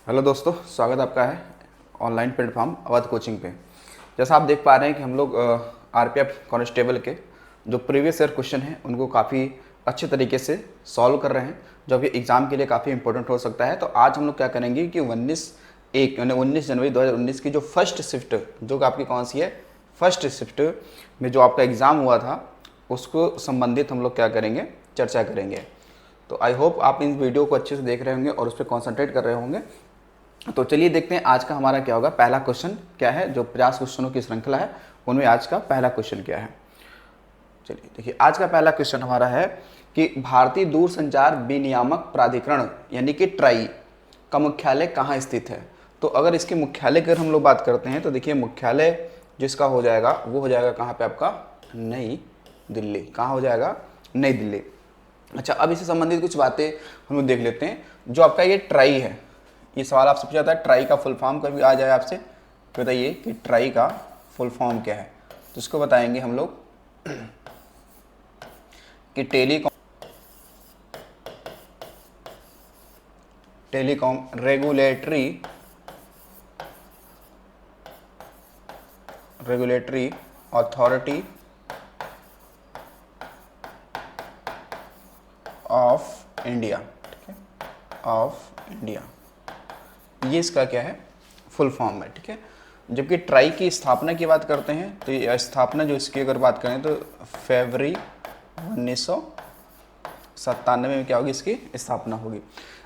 Hello दोस्तों, स्वागत आपका है ऑनलाइन प्लेटफॉर्म अवध कोचिंग पे। जैसा आप देख पा रहे हैं कि हम लोग आरपीएफ कांस्टेबल के जो प्रीवियस ईयर क्वेश्चन हैं उनको काफ़ी अच्छे तरीके से सॉल्व कर रहे हैं, जो कि एग्ज़ाम के लिए काफ़ी इंपॉर्टेंट हो सकता है। तो आज हम लोग क्या करेंगे कि 19/1 यानी 19 जनवरी 2019 की जो फर्स्ट शिफ्ट, जो कि आपकी कौन सी है, फर्स्ट शिफ्ट में जो आपका एग्ज़ाम हुआ था उसको संबंधित हम लोग क्या करेंगे, चर्चा करेंगे। तो आई होप आप इन वीडियो को अच्छे से देख रहे होंगे और उस पर कॉन्सेंट्रेट कर रहे होंगे। तो चलिए देखते हैं आज का हमारा क्या होगा। पहला क्वेश्चन क्या है, जो 50 क्वेश्चनों की श्रृंखला है उनमें आज का पहला क्वेश्चन क्या है। चलिए देखिए, आज का पहला क्वेश्चन हमारा है कि भारतीय दूरसंचार विनियामक प्राधिकरण यानी कि ट्राई का मुख्यालय कहाँ स्थित है। तो अगर इसके मुख्यालय की अगर हम लोग बात करते हैं तो देखिए, मुख्यालय जिसका हो जाएगा वो हो जाएगा कहाँ पे आपका, नई दिल्ली। कहाँ हो जाएगा, नई दिल्ली। अच्छा, अब इससे संबंधित कुछ बातें हम लोग देख लेते हैं। जो आपका ये ट्राई है, ये सवाल आपसे पूछा जाता है, ट्राई का फुल फॉर्म कभी आ जाए आपसे तो बताइए कि ट्राई का फुल फॉर्म क्या है। तो इसको बताएंगे हम लोग कि telecom regulatory authority of India. ठीक है, ऑफ इंडिया, ये इसका क्या है, फुल फॉर्म है। ठीक है, जबकि ट्राई की स्थापना की बात करते हैं तो ये स्थापना जो इसकी अगर बात करें तो फरवरी 1997 में क्या होगी, इसकी स्थापना होगी।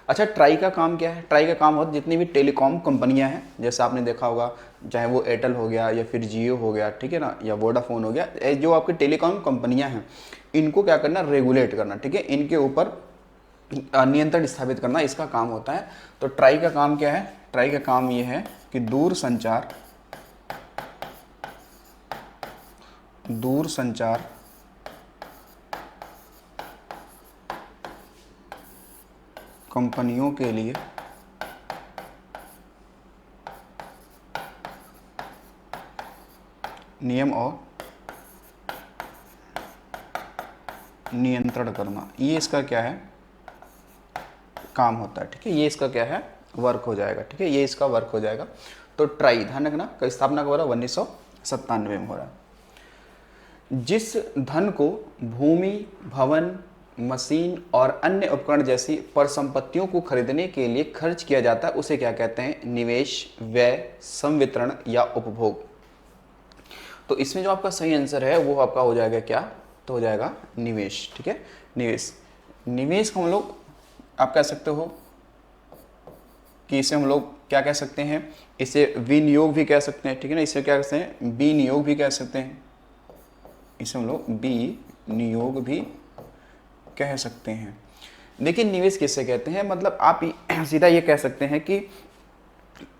अच्छा, ट्राई का काम क्या है। ट्राई का काम होता है जितनी भी टेलीकॉम कंपनियां हैं, जैसे आपने देखा होगा, चाहे वो एयरटेल हो गया या फिर जियो हो गया, ठीक है ना, या वोडाफोन हो गया, जो आपकी टेलीकॉम कंपनियां हैं इनको क्या करना, रेगुलेट करना। ठीक है, इनके ऊपर नियंत्रण स्थापित करना इसका काम होता है। तो ट्राई का काम क्या है, ट्राई का काम ये है कि दूर संचार कंपनियों के लिए नियम और नियंत्रण करना, ये इसका क्या है, काम होता है। ठीक है, ये इसका क्या है, वर्क हो जाएगा। ठीक है, ये इसका वर्क हो जाएगा। तो ट्राई, ध्यान रखना, का स्थापना कब हो रहा है, 1997 में हो रहा है। जिस धन को भूमि, भवन, मशीन और अन्य उपकरण जैसी परिसंपत्तियों को खरीदने के लिए खर्च किया जाता है उसे क्या कहते हैं, निवेश, व्यय, संवितरण या उपभोग। तो इसमें जो आपका सही आंसर है वो आपका हो जाएगा क्या, तो हो जाएगा निवेश। ठीक है, निवेश। निवेश को हम लोग आप कह सकते हो कि इसे हम लोग क्या कह सकते हैं, इसे विनियोग भी कह सकते हैं। ठीक है ना, इसे क्या कहते हैं, विनियोग भी कह सकते हैं, इसे हम लोग विनियोग भी कह सकते हैं। लेकिन निवेश किससे कहते हैं, मतलब आप सीधा ये कह सकते हैं कि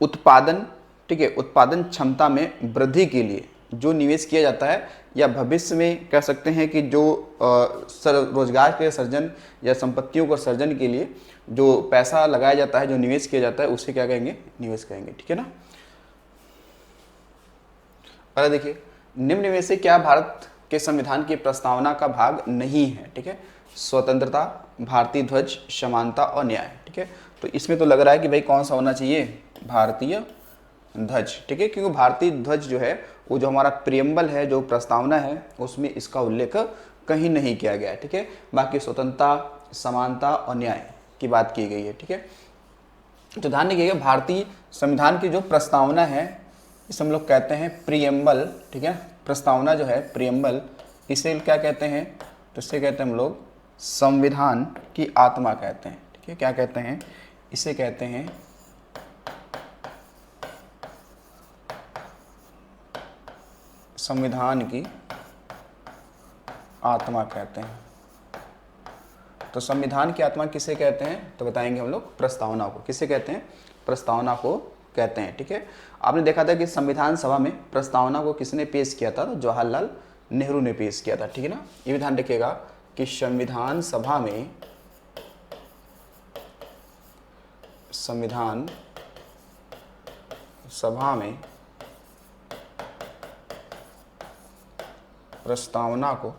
उत्पादन, ठीक है, उत्पादन क्षमता में वृद्धि के लिए जो निवेश किया जाता है, या भविष्य में कह सकते हैं कि जो रोजगार के सृजन या संपत्तियों को सर्जन के लिए जो पैसा लगाया जाता है, जो निवेश किया जाता है, उसे क्या कहेंगे, निवेश कहेंगे। ठीक है ना। और देखिए, निम्न में से क्या भारत के संविधान की प्रस्तावना का भाग नहीं है। ठीक है, स्वतंत्रता, भारतीय ध्वज, समानता और न्याय। ठीक है, तो इसमें तो लग रहा है कि भाई कौन सा होना चाहिए, भारतीय ध्वज। ठीक है, क्योंकि भारतीय ध्वज जो है वो जो हमारा प्रियम्बल है, जो प्रस्तावना है, उसमें इसका उल्लेख कहीं नहीं किया गया है। ठीक है, बाकी स्वतंत्रता, समानता और न्याय की बात की गई है। ठीक है, तो ध्यान रखिएगा, भारतीय संविधान की जो प्रस्तावना है इसे हम लोग कहते हैं प्रियम्बल। ठीक है, प्रस्तावना जो है प्रियम्बल, इसे क्या कहते हैं, तो इसे कहते हैं हम लोग संविधान की आत्मा कहते हैं। ठीक है, क्या कहते हैं, इसे कहते हैं संविधान की आत्मा कहते हैं। तो संविधान की आत्मा किसे कहते हैं, तो बताएंगे हम लोग प्रस्तावना को। किसे कहते हैं, प्रस्तावना को कहते हैं। ठीक है, आपने देखा था कि संविधान सभा में प्रस्तावना को किसने पेश किया था, तो जवाहरलाल नेहरू ने पेश किया था। ठीक है ना, ये भी ध्यान रखिएगा कि संविधान सभा में प्रस्तावना को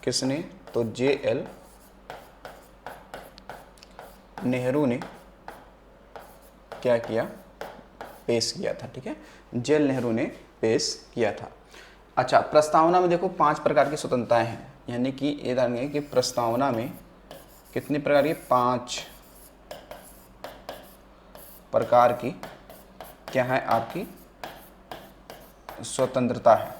किसने, तो JL नेहरू ने क्या किया, पेश किया था। ठीक है, जल नेहरू ने पेश किया था। अच्छा, प्रस्तावना में देखो 5 प्रकार की स्वतंत्रताएं हैं, यानी कि ये जानिए कि प्रस्तावना में कितने प्रकार की, 5 प्रकार की क्या है आपकी स्वतंत्रता है।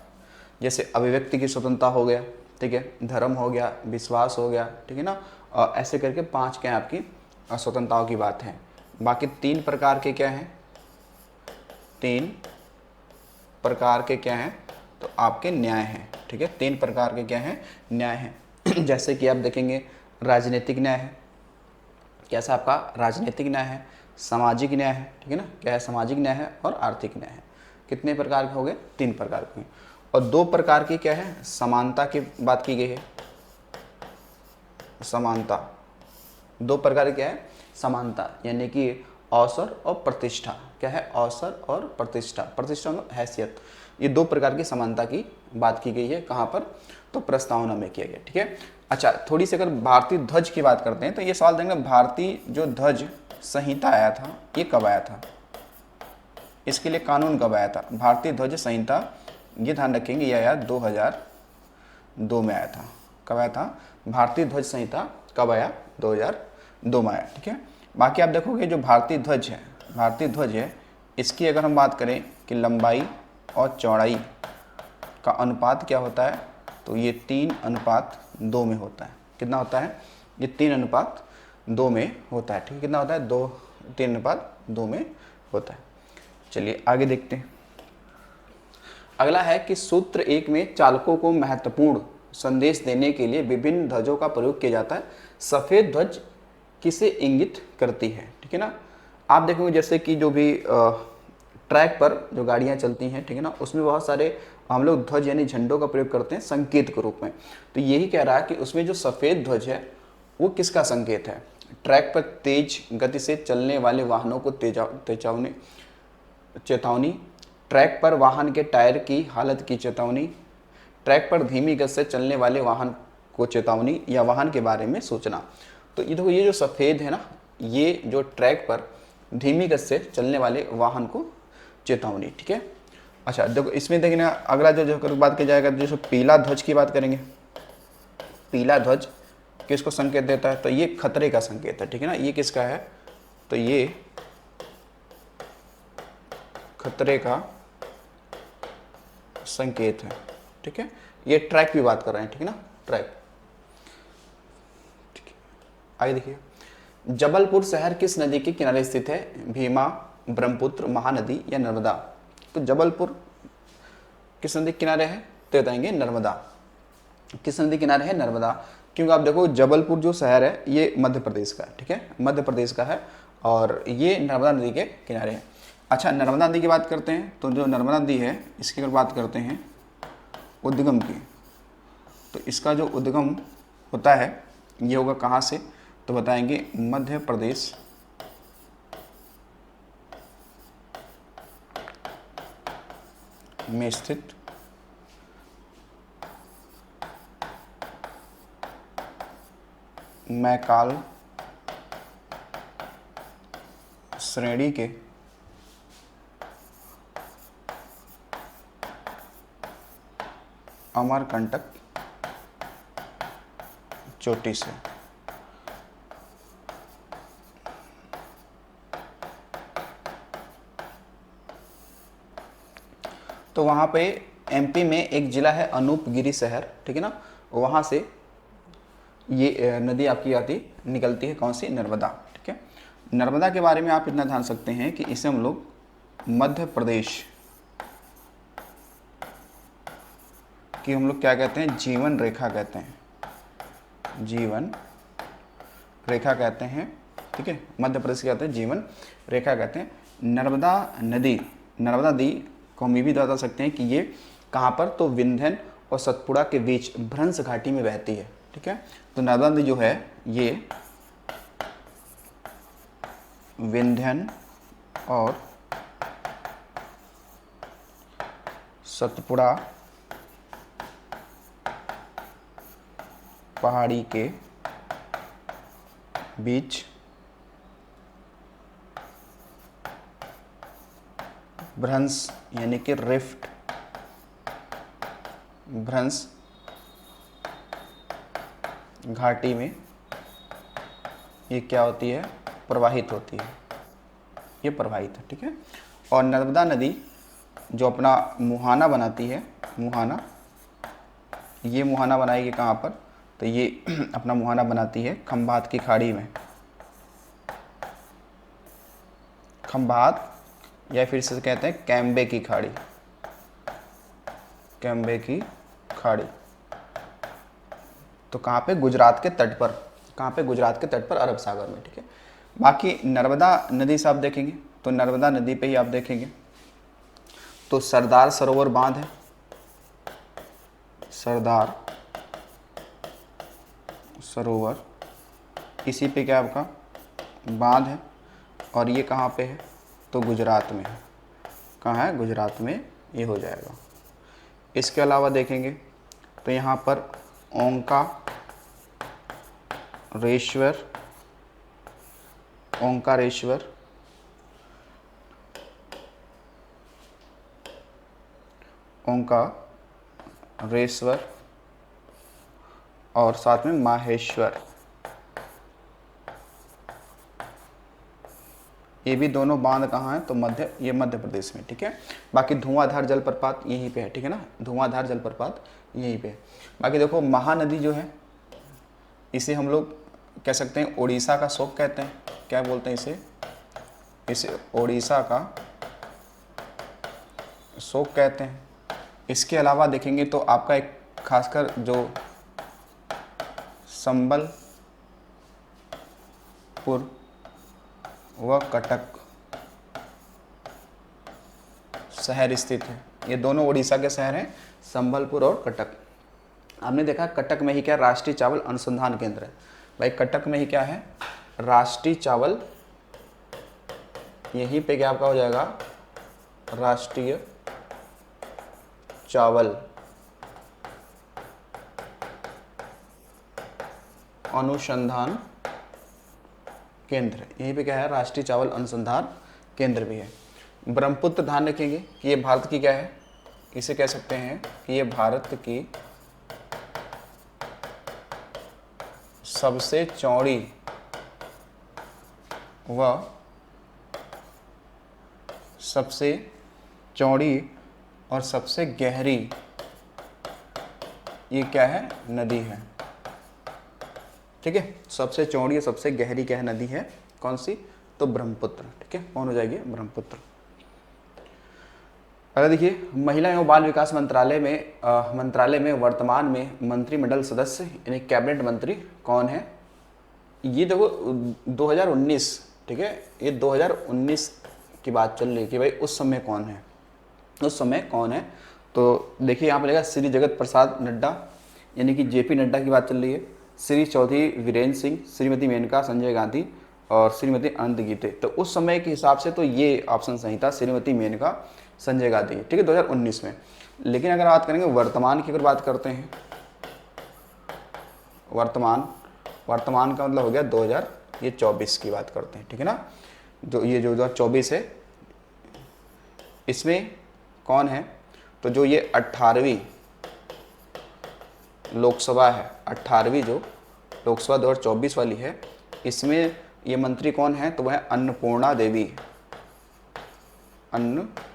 जैसे अभिव्यक्ति की स्वतंत्रता हो गया, ठीक है, धर्म हो गया, विश्वास हो गया, ठीक है ना, और ऐसे करके 5 क्या है आपकी स्वतंत्रताओं की बात है। बाकी 3 प्रकार के क्या हैं, 3 प्रकार के क्या हैं, तो आपके न्याय हैं। ठीक है, 3 प्रकार के क्या हैं, न्याय हैं। जैसे कि आप देखेंगे राजनीतिक न्याय है, कैसा आपका राजनीतिक न्याय है, सामाजिक न्याय है, ठीक है ना, क्या है, सामाजिक न्याय है, और आर्थिक न्याय है। कितने प्रकार के हो गए, 3 प्रकार के। और 2 प्रकार की क्या है, समानता की बात की गई है, समानता। 2 प्रकार की क्या है, समानता, यानी कि अवसर और प्रतिष्ठा। क्या है, अवसर और प्रतिष्ठा, प्रतिष्ठा में हैसियत। ये 2 प्रकार की समानता की बात की गई है, कहाँ पर, तो प्रस्तावना में किया गया। ठीक है, अच्छा, थोड़ी सी अगर भारतीय ध्वज की बात करते हैं तो ये सवाल देंगे, भारतीय जो ध्वज संहिता आया था ये कब आया था, इसके लिए कानून कब आया था। भारतीय ध्वज संहिता, ये ध्यान रखेंगे, ये आया 2002 में आया था। कब आया था, भारतीय ध्वज संहिता कब आया, 2002 में आया। ठीक है, बाकी आप देखोगे जो भारतीय ध्वज है, भारतीय ध्वज है, इसकी अगर हम बात करें कि लंबाई और चौड़ाई का अनुपात क्या होता है, तो ये 3:2 में होता है। कितना होता है, ये 3:2 में होता है। ठीक है, कितना होता है, 3:2 में होता है। चलिए आगे देखते हैं। अगला है कि सूत्र 1 में चालकों को महत्वपूर्ण संदेश देने के लिए विभिन्न ध्वजों का प्रयोग किया जाता है। सफ़ेद ध्वज किसे इंगित करती है। ठीक है ना, आप देखोगे जैसे कि जो भी ट्रैक पर जो गाड़ियां चलती हैं, ठीक है ना, उसमें बहुत सारे हम लोग ध्वज यानी झंडों का प्रयोग करते हैं संकेत के रूप में। तो यही कह रहा है कि उसमें जो सफ़ेद ध्वज है वो किसका संकेत है, ट्रैक पर तेज गति से चलने वाले वाहनों को चेतावनी, ट्रैक पर वाहन के टायर की हालत की चेतावनी, ट्रैक पर धीमी गति से चलने वाले वाहन को चेतावनी या वाहन के बारे में सूचना। तो ये देखो, ये जो सफ़ेद है ना, ये जो ट्रैक पर धीमी गति से चलने वाले वाहन को चेतावनी। ठीक है, अच्छा देखो इसमें देखना, अगला जो बात की जाएगा, जो पीला ध्वज की बात करेंगे। पीला ध्वज किसको संकेत देता है, तो ये खतरे का संकेत है। ठीक है ना, ये किसका है, तो ये खतरे का संकेत है। ठीक है, ये ट्रैक की बात कर रहे हैं, ठीक है ना, ट्रैक। ठीक है, आगे देखिए, जबलपुर शहर किस नदी के किनारे स्थित है, भीमा, ब्रह्मपुत्र, महानदी या नर्मदा। तो जबलपुर किस नदी के किनारे है, तो बताएंगे नर्मदा। किस नदी किनारे है, नर्मदा। क्योंकि आप देखो जबलपुर जो शहर है ये मध्य प्रदेश का है। ठीक है, मध्य प्रदेश का है और ये नर्मदा नदी के किनारे है। अच्छा, नर्मदा नदी की बात करते हैं, तो जो नर्मदा नदी है इसकी अगर बात करते हैं उद्गम की, तो इसका जो उद्गम होता है ये होगा कहाँ से, तो बताएंगे मध्य प्रदेश में स्थित मैकाल श्रेणी के अमरकंटक चोटी से। तो वहाँ पे एमपी में एक ज़िला है अनूपगिरी शहर, ठीक है ना, वहाँ से ये नदी आपकी आती निकलती है, कौन सी, नर्मदा। ठीक है, नर्मदा के बारे में आप इतना ध्यान सकते हैं कि इसे हम लोग मध्य प्रदेश की हम लोग क्या कहते हैं, जीवन रेखा कहते हैं, जीवन रेखा कहते हैं। ठीक है, मध्य प्रदेश कहते हैं जीवन रेखा कहते हैं। नर्मदा नदी को हम ये भी बता सकते हैं कि ये कहाँ पर, तो विंध्यन और सतपुड़ा के बीच भ्रंश घाटी में बहती है। ठीक है, तो नर्मदा नदी जो है ये विंध्यन और सतपुड़ा पहाड़ी के बीच भ्रंश यानी कि रिफ्ट, भ्रंश घाटी में ये क्या होती है, प्रवाहित होती है, ये प्रवाहित है, ठीक है। और नर्मदा नदी जो अपना मुहाना बनाती है, मुहाना, ये मुहाना बनाएगी कहाँ पर, तो ये अपना मुहाना बनाती है खंभात की खाड़ी में, खंभात या फिर से कहते हैं कैम्बे की खाड़ी, कैम्बे की खाड़ी। तो कहाँ पे, गुजरात के तट पर, कहाँ पे, गुजरात के तट पर, अरब सागर में, ठीक है। बाकी नर्मदा नदी से आप देखेंगे तो नर्मदा नदी पे ही आप देखेंगे तो सरदार सरोवर बांध है, सरदार सरोवर, इसी पे क्या आपका बांध है, और ये कहाँ पे है, तो गुजरात में है। कहाँ है, गुजरात में ये हो जाएगा। इसके अलावा देखेंगे तो यहाँ पर ओंकारेश्वर, ओंकारेश्वर, ओंकारेश्वर और साथ में माहेश्वर, ये भी दोनों बांध कहाँ हैं, तो ये मध्य प्रदेश में, ठीक है। बाकी धुआंधार जलप्रपात यहीं पे है, ठीक है ना, धुआंधार जलप्रपात यहीं पे है। बाकी देखो महानदी जो है इसे हम लोग कह सकते हैं उड़ीसा का शोक कहते हैं, क्या बोलते हैं इसे उड़ीसा का शोक कहते हैं। इसके अलावा देखेंगे तो आपका एक खासकर जो संबलपुर व कटक शहर स्थित है, ये दोनों उड़ीसा के शहर हैं, संबलपुर और कटक। आपने देखा कटक में ही क्या राष्ट्रीय चावल अनुसंधान केंद्र है, भाई कटक में ही क्या है, राष्ट्रीय चावल, यहीं पे क्या आपका हो जाएगा, राष्ट्रीय चावल अनुसंधान केंद्र, यहीं पे क्या है, राष्ट्रीय चावल अनुसंधान केंद्र भी है। ब्रह्मपुत्र ध्यान रखेंगे कि ये भारत की क्या है, इसे कह सकते हैं कि ये भारत की सबसे चौड़ी व सबसे चौड़ी और सबसे गहरी ये क्या है, नदी है, ठीक है। सबसे चौड़ी और सबसे गहरी क्या है, नदी है, कौन सी, तो ब्रह्मपुत्र, ठीक है। कौन हो जाएगी, ब्रह्मपुत्र। अगर देखिए महिला एवं बाल विकास मंत्रालय में वर्तमान में मंत्रिमंडल सदस्य यानी कैबिनेट मंत्री कौन है, ये देखो 2019, ठीक है, ये 2019 की बात चल रही है कि भाई उस समय कौन है, उस समय कौन है। तो देखिए यहाँ पर लेगा श्री जगत प्रसाद नड्डा यानी कि जेपी नड्डा की बात चल रही है, श्री चौधरी वीरेंद्र सिंह, श्रीमती मेनका संजय गांधी और श्रीमती अनंत गीते। तो उस समय के हिसाब से तो ये ऑप्शन सही था, श्रीमती मेनका संजय गांधी, ठीक है, 2019 में। लेकिन अगर बात करेंगे वर्तमान की, अगर बात करते हैं वर्तमान का मतलब हो गया 2024 की बात करते हैं, ठीक है ना, जो ये 2024 है, इसमें कौन है, तो जो ये 18वीं लोकसभा है, 18वीं जो लोकसभा 2024 वाली है, इसमें ये मंत्री कौन है, तो वह है अन्नपूर्णा देवी, अन्नपूर्णा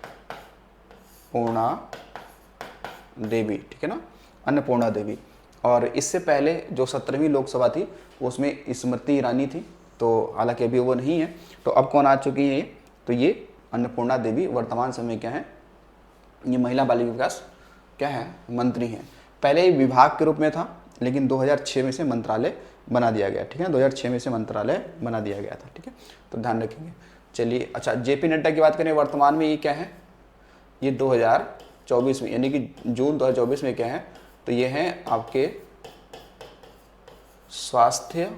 देवी, ठीक है ना, अन्नपूर्णा देवी। और इससे पहले जो 17वीं लोकसभा थी उसमें स्मृति ईरानी थी, तो हालांकि अभी वो नहीं है, तो अब कौन आ चुकी है, तो ये अन्नपूर्णा देवी वर्तमान समय क्या है, ये महिला बाल विकास क्या है, मंत्री हैं। पहले ये विभाग के रूप में था, लेकिन 2006 में से मंत्रालय बना दिया गया, ठीक है, 2006 में से मंत्रालय बना दिया गया था, ठीक है, तो ध्यान रखेंगे। चलिए अच्छा, जेपी नड्डा की बात करें, वर्तमान में ये क्या है, ये 2024 में यानी कि जून 2024 में क्या है, तो ये हैं आपके स्वास्थ्य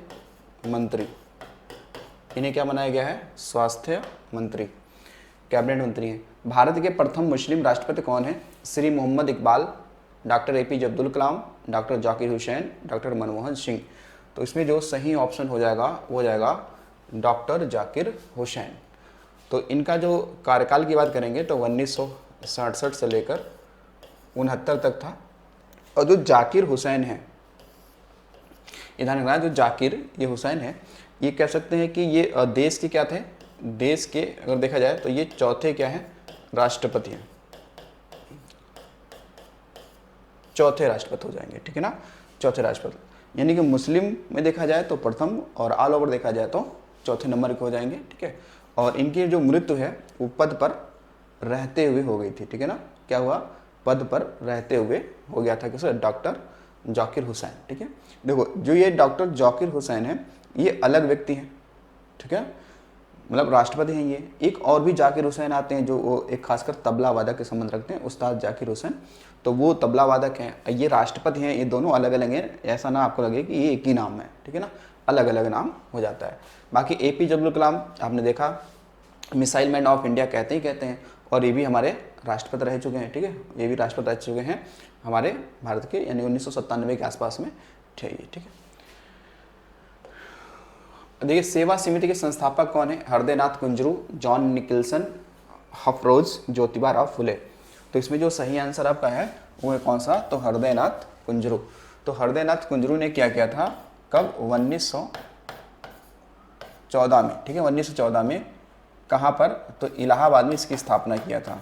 मंत्री, इन्हें क्या बनाया गया है, स्वास्थ्य मंत्री, कैबिनेट मंत्री हैं। भारत के प्रथम मुस्लिम राष्ट्रपति कौन है, Shri Mohammad Iqbal, doctor APJ Abdul Kalam, doctor Zakir Hussain, doctor Manmohan Singh. तो इसमें जो सही ऑप्शन हो जाएगा वो हो जाएगा डॉक्टर जाकिर हुसैन। तो इनका जो कार्यकाल की बात करेंगे तो 1967 से लेकर 69 तक था। और जो जाकिर हुसैन है, ये ध्यान रखना, जो जाकिर ये हुसैन है, ये कह सकते हैं कि ये देश के क्या थे, देश के अगर देखा जाए तो ये चौथे क्या हैं, राष्ट्रपति हैं, चौथे राष्ट्रपति हो जाएंगे, ठीक है ना, चौथे राष्ट्रपति। यानी कि मुस्लिम में देखा जाए तो प्रथम और ऑल ओवर देखा जाए तो चौथे नंबर के हो जाएंगे, ठीक है। और इनकी जो मृत्यु है वो पद पर रहते हुए हो गई थी, ठीक है ना, क्या हुआ, पद पर रहते हुए हो गया था, किसे, डॉक्टर जाकिर हुसैन, ठीक है। देखो जो ये डॉक्टर जाकिर हुसैन है ये अलग व्यक्ति हैं, ठीक है, मतलब राष्ट्रपति हैं ये। एक और भी जाकिर हुसैन आते हैं जो वो एक खासकर तबला वादक के संबंध रखते हैं, उस्ताद जाकिर हुसैन, तो वो तबला वादक हैं। ये राष्ट्रपति हैं, ये दोनों अलग अलग हैं, ऐसा ना आपको लगे कि ये एक ही नाम है, ठीक है ना, अलग अलग नाम हो जाता है। बाकी APJ अब्दुल कलाम आपने देखा मिसाइल मैन ऑफ इंडिया कहते हैं, और ये भी हमारे राष्ट्रपति रह चुके हैं, ठीक है, ये भी राष्ट्रपति रह चुके हैं हमारे भारत के, यानी 1997 के आसपास में थे ये, ठीक है। देखिए सेवा समिति के संस्थापक कौन है, हृदयनाथ कुंजरू, जॉन निकलसन, हफरोज, ज्योतिबा राव फुले। तो इसमें जो सही आंसर आपका है वो है कौन सा, तो हृदयनाथ कुंजरू। तो हृदयनाथ कुंजरू ने क्या किया था, कब, 1914 में, ठीक है, 1914 में। कहाँ पर, तो इलाहाबाद में इसकी स्थापना किया था,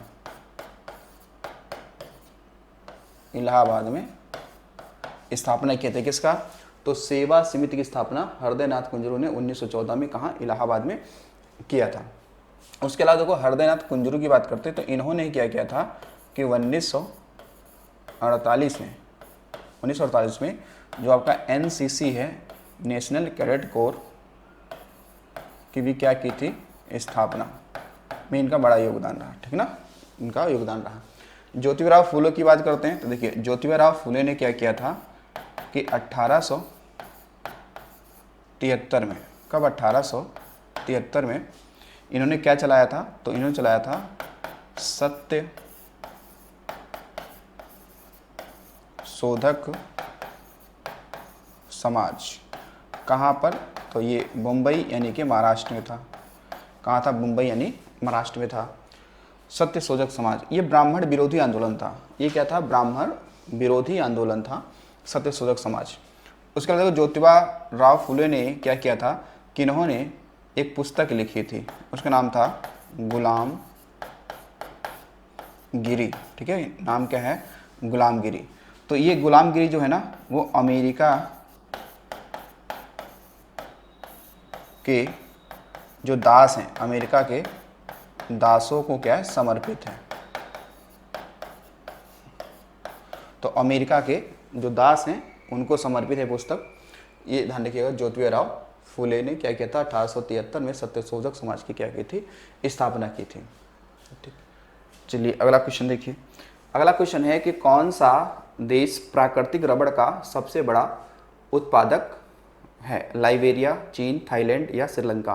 इलाहाबाद में स्थापना किए थे, किसका, तो सेवा समिति की स्थापना हृदयनाथ कुंजरू ने 1914 में कहाँ, इलाहाबाद में किया था। उसके अलावा देखो हृदयनाथ कुंजरू की बात करते हैं तो इन्होंने क्या किया था कि 1948 में जो आपका NCC है, नेशनल कैडेट कोर की भी क्या की थी, स्थापना में इनका बड़ा योगदान रहा, ठीक है ना, इनका योगदान रहा। ज्योतिबा फूले की बात करते हैं तो देखिए ज्योतिबा फूले ने क्या किया था कि 1873 में, कब, 1873 में इन्होंने क्या चलाया था, तो इन्होंने चलाया था सत्य शोधक समाज। कहाँ पर, तो ये मुंबई यानी कि महाराष्ट्र में था। कहाँ था, मुंबई यानी महाराष्ट्र में था। सत्य शोधक समाज, ये ब्राह्मण विरोधी आंदोलन था, ये क्या था, ब्राह्मण विरोधी आंदोलन था, सत्य शोधक समाज। उसके बाद ज्योतिबा राव फुले ने क्या किया था कि इन्होंने एक पुस्तक लिखी थी, उसका नाम था गुलाम गिरी, ठीक है, नाम क्या है, गुलाम गिरी। तो ये गुलाम गिरी जो है ना वो अमेरिका के जो दास हैं, अमेरिका के दासों को क्या है, समर्पित है। तो अमेरिका के जो दास हैं उनको समर्पित है पुस्तक। ये ध्यान रखिएगा, ज्योतिबा राव फुले ने क्या किया था, 1873 में सत्य शोधक समाज की क्या की थी, स्थापना की थी, ठीक। चलिए अगला क्वेश्चन देखिए। अगला क्वेश्चन है कि कौन सा देश प्राकृतिक रबड़ का सबसे बड़ा उत्पादक है, लाइबेरिया, चीन, थाईलैंड या श्रीलंका।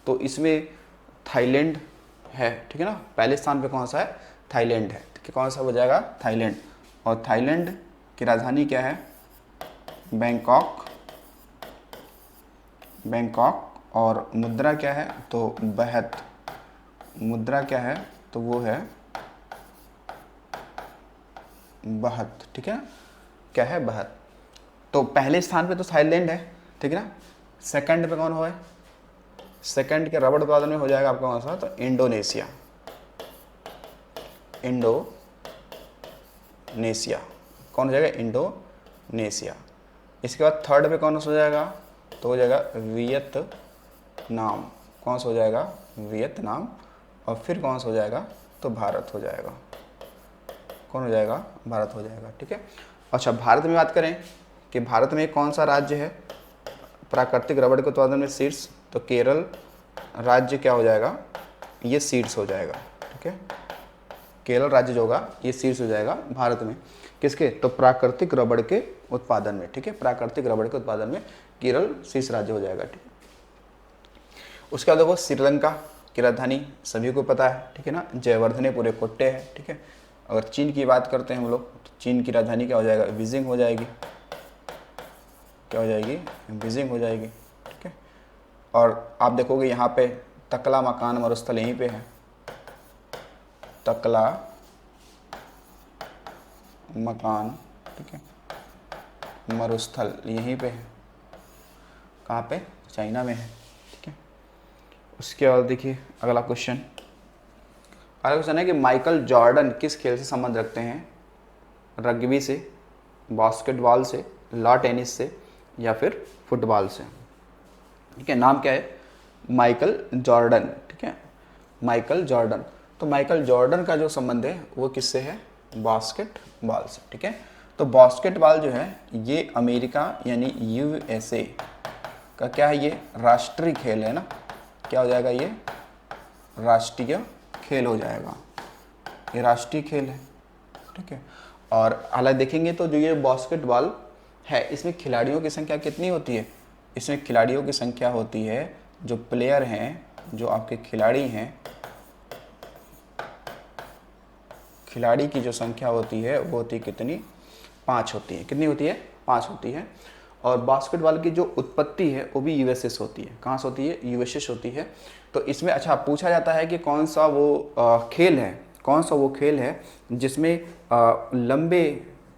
तो इसमें थाईलैंड है, ठीक है ना, पहले स्थान पे कौन सा है, थाईलैंड है, ठीक है, कौन सा हो जाएगा, थाईलैंड। और थाईलैंड की राजधानी क्या है, बैंकॉक, बैंकॉक। और मुद्रा क्या है, तो बहत, मुद्रा क्या है, तो वो है बहत, ठीक है, क्या है, बहत। तो पहले स्थान पे तो थाईलैंड है, ठीक है ना, सेकंड पे कौन हो है, सेकंड के रबड़ उत्पादन में हो जाएगा आपका कौन सा, तो इंडोनेशिया, इंडोनेशिया कौन हो जाएगा, इंडोनेशिया। इसके बाद थर्ड पे कौन सा हो जाएगा, तो हो जाएगा वियतनाम, कौन सा हो जाएगा, वियतनाम। और फिर कौन सा हो जाएगा, तो भारत हो जाएगा, कौन हो जाएगा, भारत हो जाएगा, ठीक है। अच्छा भारत में बात करें कि भारत में कौन सा राज्य है प्राकृतिक रबड़ के उत्पादन में शीर्ष, तो केरल राज्य क्या हो जाएगा, ये शीर्ष हो जाएगा, ठीक है, केरल राज्य जो होगा ये शीर्ष हो जाएगा भारत में, किसके, तो प्राकृतिक रबड़ के उत्पादन में, ठीक है, प्राकृतिक रबड़ के उत्पादन में केरल शीर्ष राज्य हो जाएगा, ठीक। उसके बाद देखो श्रीलंका की राजधानी सभी को पता है, ठीक है ना, जयवर्धनेपुरे कोट्टे है, ठीक है। अगर चीन की बात करते हैं हम लोग तो चीन की राजधानी क्या हो जाएगा, बीजिंग हो जाएगी, क्या हो जाएगी, बीजिंग हो जाएगी, ठीक है। और आप देखोगे यहाँ पे तकला मकान मरुस्थल यहीं पे है, तकला मकान, ठीक है, मरुस्थल यहीं पे है, कहाँ पे, चाइना में है, ठीक है। उसके बाद देखिए अगला क्वेश्चन, अगला क्वेश्चन है कि माइकल जॉर्डन किस खेल से संबंध रखते हैं, रग्बी से, बास्केटबॉल से, लॉन टेनिस से या फिर फुटबॉल से, ठीक है। नाम क्या है, माइकल जॉर्डन, ठीक है, माइकल जॉर्डन। तो माइकल जॉर्डन का जो संबंध है वो किससे है, बास्केटबॉल से, ठीक है। तो बास्केटबॉल जो है ये अमेरिका यानी यूएसए का क्या है, ये राष्ट्रीय खेल है ना, क्या हो जाएगा, ये राष्ट्रीय खेल हो जाएगा, ये राष्ट्रीय खेल है, ठीक है। और हालांकि देखेंगे तो जो ये बास्केटबॉल है इसमें खिलाड़ियों की संख्या कितनी होती है, इसमें खिलाड़ियों की संख्या होती है, जो प्लेयर हैं, जो आपके खिलाड़ी हैं, खिलाड़ी की जो संख्या होती है वो होती है कितनी, 5 होती है, कितनी होती है, 5 होती है। और बास्केटबॉल की जो उत्पत्ति है वो भी यूएसए से होती है, कहाँ से होती है, यूएसए से होती है। तो इसमें अच्छा पूछा जाता है कि कौन सा वो खेल है, कौन सा वो खेल है जिसमें लंबे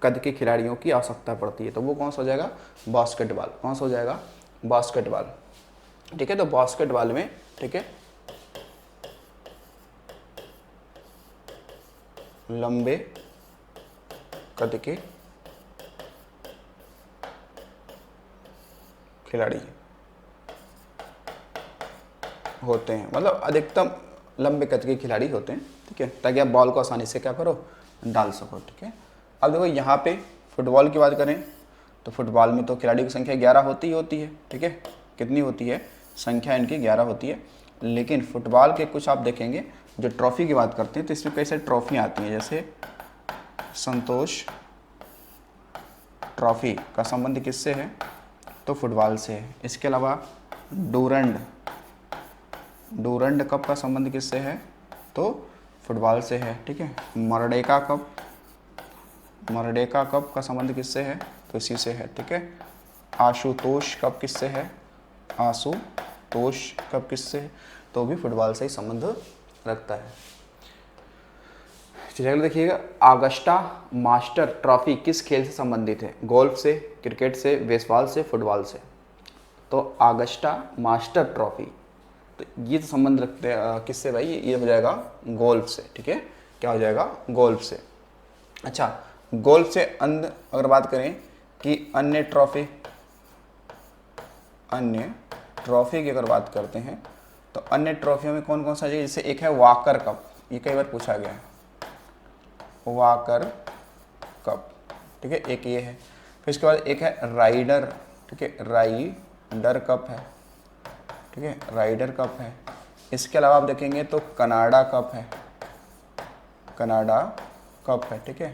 कद के खिलाड़ियों की आवश्यकता पड़ती है, तो वो कौन सा हो जाएगा, बास्केटबॉल, कौन सा हो जाएगा, बास्केटबॉल, ठीक है। तो बास्केटबॉल में, ठीक है, लंबे कद के खिलाड़ी होते हैं, मतलब अधिकतम लंबे कद के खिलाड़ी होते हैं, ठीक है, ताकि आप बॉल को आसानी से क्या करो, डाल सको, ठीक है। अब देखो यहाँ पे फुटबॉल की बात करें तो फुटबॉल में तो खिलाड़ियों की संख्या 11 होती ही होती है, ठीक है, कितनी होती है, संख्या इनकी 11 होती है। लेकिन फुटबॉल के कुछ आप देखेंगे जो ट्रॉफी की बात करते हैं तो इसमें कई सारी ट्रॉफियाँ आती हैं, जैसे संतोष ट्रॉफी का संबंध किससे है, तो फुटबॉल से है। इसके अलावा डूरंड कप का संबंध किससे है, तो फुटबॉल से है, ठीक है। मरडेका कप का संबंध किससे है, तो इसी से है, ठीक है। आशुतोष कप किससे है, आशुतोष कप किससे है, तो भी फुटबॉल से ही संबंध रखता है। चलिए देखिएगा, ऑगस्टा मास्टर ट्रॉफी किस खेल से संबंधित है, गोल्फ से, क्रिकेट से, बेसबॉल से, फुटबॉल से। तो ऑगस्टा मास्टर ट्रॉफी, तो ये तो संबंध रखते हैं किससे भाई, ये हो जाएगा गोल्फ से, ठीक है, क्या हो जाएगा, गोल्फ से। अच्छा, गोल्फ से अगर बात करें कि अन्य ट्रॉफी की अगर बात करते हैं तो अन्य ट्रॉफियों में कौन कौन सा है, जैसे एक है वाकर कप, ये कई बार पूछा गया है, वाकर कप, ठीक है, एक ये है। फिर इसके बाद एक है राइडर, ठीक है, राइडर कप है, ठीक है, राइडर कप है। इसके अलावा आप देखेंगे तो कनाडा कप है, कनाडा कप है, ठीक है।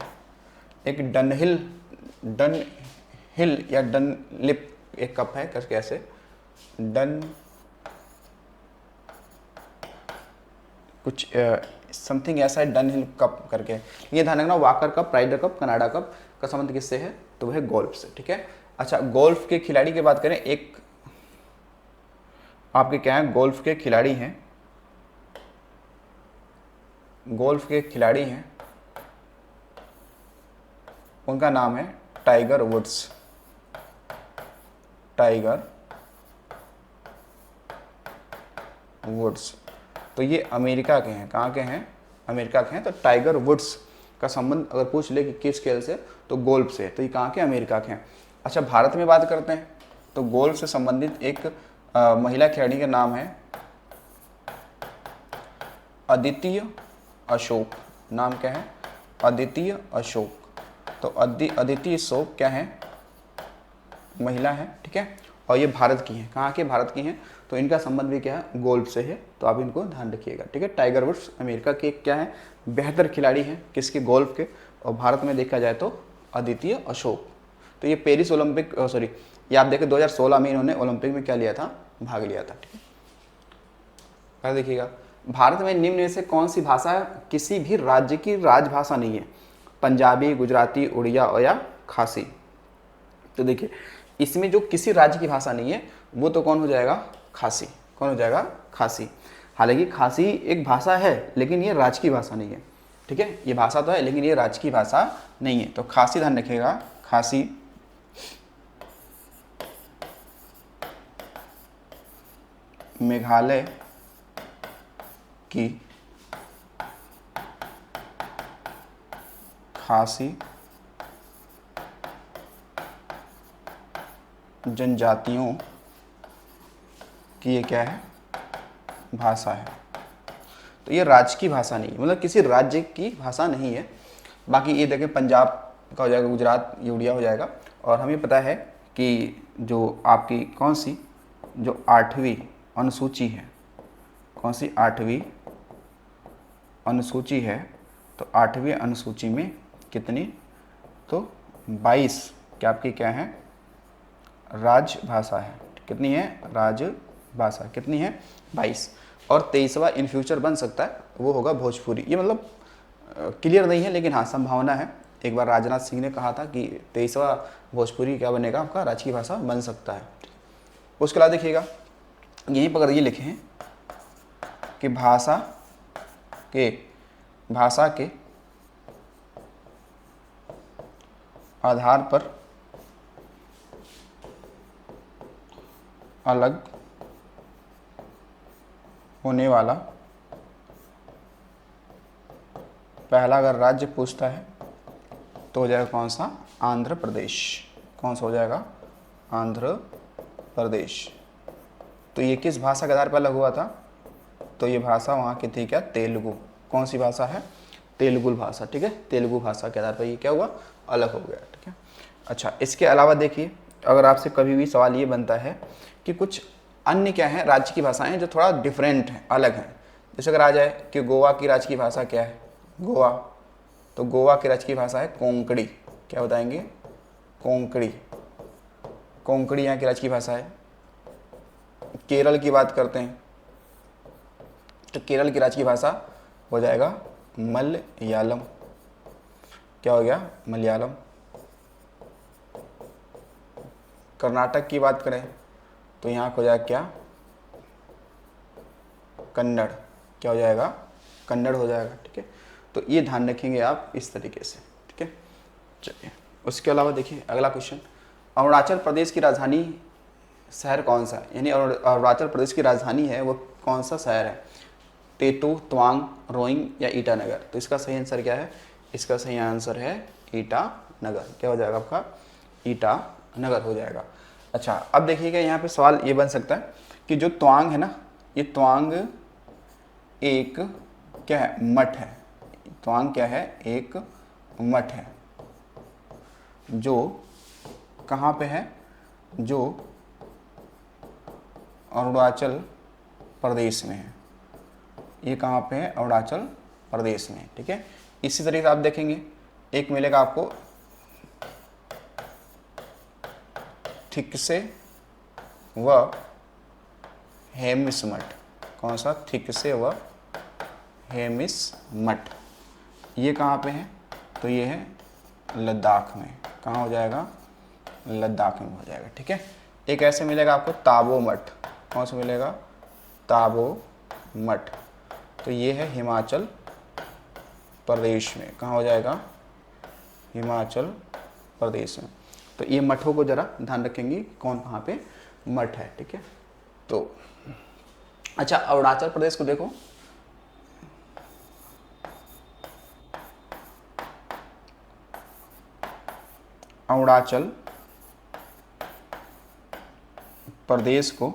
एक डनहिल या डनलिप एक कप है, कैसे कुछ समथिंग ऐसा है, डनहिल कप करके, ये ध्यान रखना। Walker cup, Ryder cup, Canada cup का संबंध किससे है, तो वह है गोल्फ से, ठीक है। अच्छा, गोल्फ के खिलाड़ी की बात करें, एक आपके क्या है, गोल्फ के खिलाड़ी हैं, गोल्फ के खिलाड़ी हैं, उनका नाम है टाइगर वुड्स, टाइगर वुड्स। तो ये अमेरिका के हैं, कहाँ के हैं, अमेरिका के हैं। तो टाइगर वुड्स का संबंध अगर पूछ ले कि किस खेल से, तो गोल्फ से, तो ये कहाँ के, अमेरिका के हैं। अच्छा, भारत में बात करते हैं तो गोल्फ से संबंधित एक महिला खिलाड़ी का नाम है अदिति अशोक, नाम क्या है, अदिति अशोक। तो अदिति अशोक क्या है, महिला है, ठीक है, और ये भारत की हैं, कहाँ के, भारत की हैं। तो इनका संबंध भी क्या है, गोल्फ से है, तो आप इनको ध्यान रखिएगा, ठीक है। टाइगर वुड्स अमेरिका के क्या है, बेहतर खिलाड़ी हैं, किसके, गोल्फ के। और भारत में देखा जाए तो अदिति अशोक। तो ये पेरिस ओलंपिक, सॉरी, ये आप देखें 2016 में इन्होंने ओलंपिक में क्या लिया था, भाग लिया था, ठीक है। देखिएगा, भारत में निम्न में से कौन सी भाषा किसी भी राज्य की राजभाषा नहीं है, पंजाबी, गुजराती, उड़िया या खासी। तो देखिए, इसमें जो किसी राज्य की भाषा नहीं है वो तो कौन हो जाएगा, खासी, कौन हो जाएगा, खासी। हालांकि खासी एक भाषा है लेकिन ये राजकीय भाषा नहीं है, ठीक है। ये भाषा तो है लेकिन ये राजकीय भाषा नहीं है। तो खासी ध्यान रखिएगा, खासी मेघालय की खासी जनजातियों की ये क्या है, भाषा है। तो ये राज्य की भाषा नहीं है, मतलब किसी राज्य की भाषा नहीं है। बाकी ये देखें पंजाब का हो जाएगा, गुजरात ये उड़िया हो जाएगा। और हमें पता है कि जो आपकी कौन सी जो 8वीं अनुसूची है, कौन सी 8वीं अनुसूची है, तो 8वीं अनुसूची में कितनी, तो 22 क्या आपकी क्या है, राजभाषा है। कितनी है, राजभाषा कितनी है, 22। और 23वां इन फ्यूचर बन सकता है, वो होगा भोजपुरी। ये मतलब क्लियर नहीं है लेकिन हाँ संभावना है। एक बार राजनाथ सिंह ने कहा था कि 23वां भोजपुरी क्या बनेगा आपका, राजकीय भाषा बन सकता है। उसके बाद देखिएगा यहीं पर ये लिखे हैं कि भाषा के आधार पर अलग होने वाला पहला अगर राज्य पूछता है तो हो जाएगा कौन सा, आंध्र प्रदेश। कौन सा हो जाएगा, आंध्र प्रदेश। तो ये किस भाषा के आधार पर अलग हुआ था, तो ये भाषा वहाँ की थी क्या, तेलुगु। कौन सी भाषा है, तेलुगु भाषा, ठीक है। तेलुगु भाषा के आधार पर ये क्या हुआ, अलग हो गया, ठीक है। अच्छा, इसके अलावा देखिए अगर आपसे कभी भी सवाल ये बनता है कि कुछ अन्य क्या है राज्य की भाषाएं जो थोड़ा डिफरेंट है, अलग है। जैसे अगर आ जाए कि गोवा की राज्य की भाषा क्या है, गोवा, तो गोवा की राज्य की भाषा है कोंकणी। क्या बताएंगे, कोंकणी। कोंकणी यहाँ की राज्य की भाषा है। केरल की बात करते हैं तो केरल की राज्य की भाषा हो जाएगा मलयालम। क्या हो गया, मलयालम। कर्नाटक की बात करें तो यहाँ हो जाएगा क्या, कन्नड़। क्या हो जाएगा, कन्नड़ हो जाएगा, ठीक है। तो ये ध्यान रखेंगे आप इस तरीके से, ठीक है। चलिए उसके अलावा देखिए अगला क्वेश्चन, अरुणाचल प्रदेश की राजधानी शहर कौन सा है, यानी अरुणाचल प्रदेश की राजधानी है वो कौन सा शहर है, तेतु, तवांग, रोइंग या ईटानगर। तो इसका सही आंसर क्या है, इसका सही आंसर है ईटानगर। क्या हो जाएगा आपका, ईटानगर हो जाएगा। अच्छा अब देखिएगा यहाँ पे सवाल ये बन सकता है कि जो तवांग है ना, ये तवांग एक क्या है, मठ है। तवांग क्या है, एक मठ है जो कहाँ पे है, जो अरुणाचल प्रदेश में है। ये कहाँ पे है, अरुणाचल प्रदेश में, ठीक है। इसी तरीके से आप देखेंगे एक मिलेगा आपको थिकसे व हेमिस मठ। कौन सा, थिकसे व हेमिस मठ। ये कहाँ पे है, तो ये है लद्दाख में। कहाँ हो जाएगा, लद्दाख में हो जाएगा, ठीक है। एक ऐसे मिलेगा आपको ताबो मठ। कौन सा मिलेगा, ताबो मठ। तो ये है हिमाचल प्रदेश में। कहाँ हो जाएगा, हिमाचल प्रदेश में। तो ये मठों को जरा ध्यान रखेंगे कौन कहाँ पे मठ है, ठीक है। तो अच्छा अरुणाचल प्रदेश को देखो, अरुणाचल प्रदेश को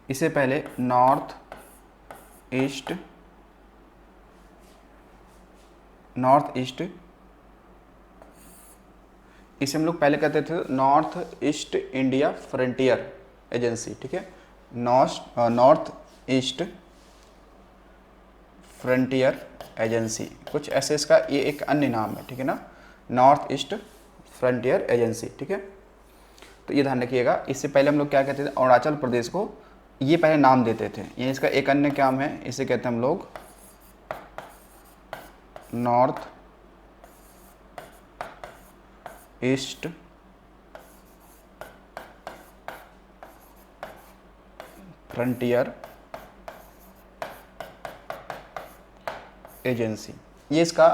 इसे पहले नॉर्थ ईस्ट इसे हम लोग पहले कहते थे north east India frontier agency, ठीक है। नॉर्थ ईस्ट फ्रंटियर एजेंसी, कुछ ऐसे इसका ये एक अन्य नाम है, ठीक है ना, नॉर्थ ईस्ट फ्रंटियर एजेंसी, ठीक है। तो ये ध्यान रखिएगा। इससे पहले हम लोग क्या कहते थे, अरुणाचल प्रदेश को ये पहले नाम देते थे। ये इसका एक अन्य नाम है, इसे कहते हैं हम लोग नॉर्थ ईस्ट फ्रंटियर एजेंसी, ये इसका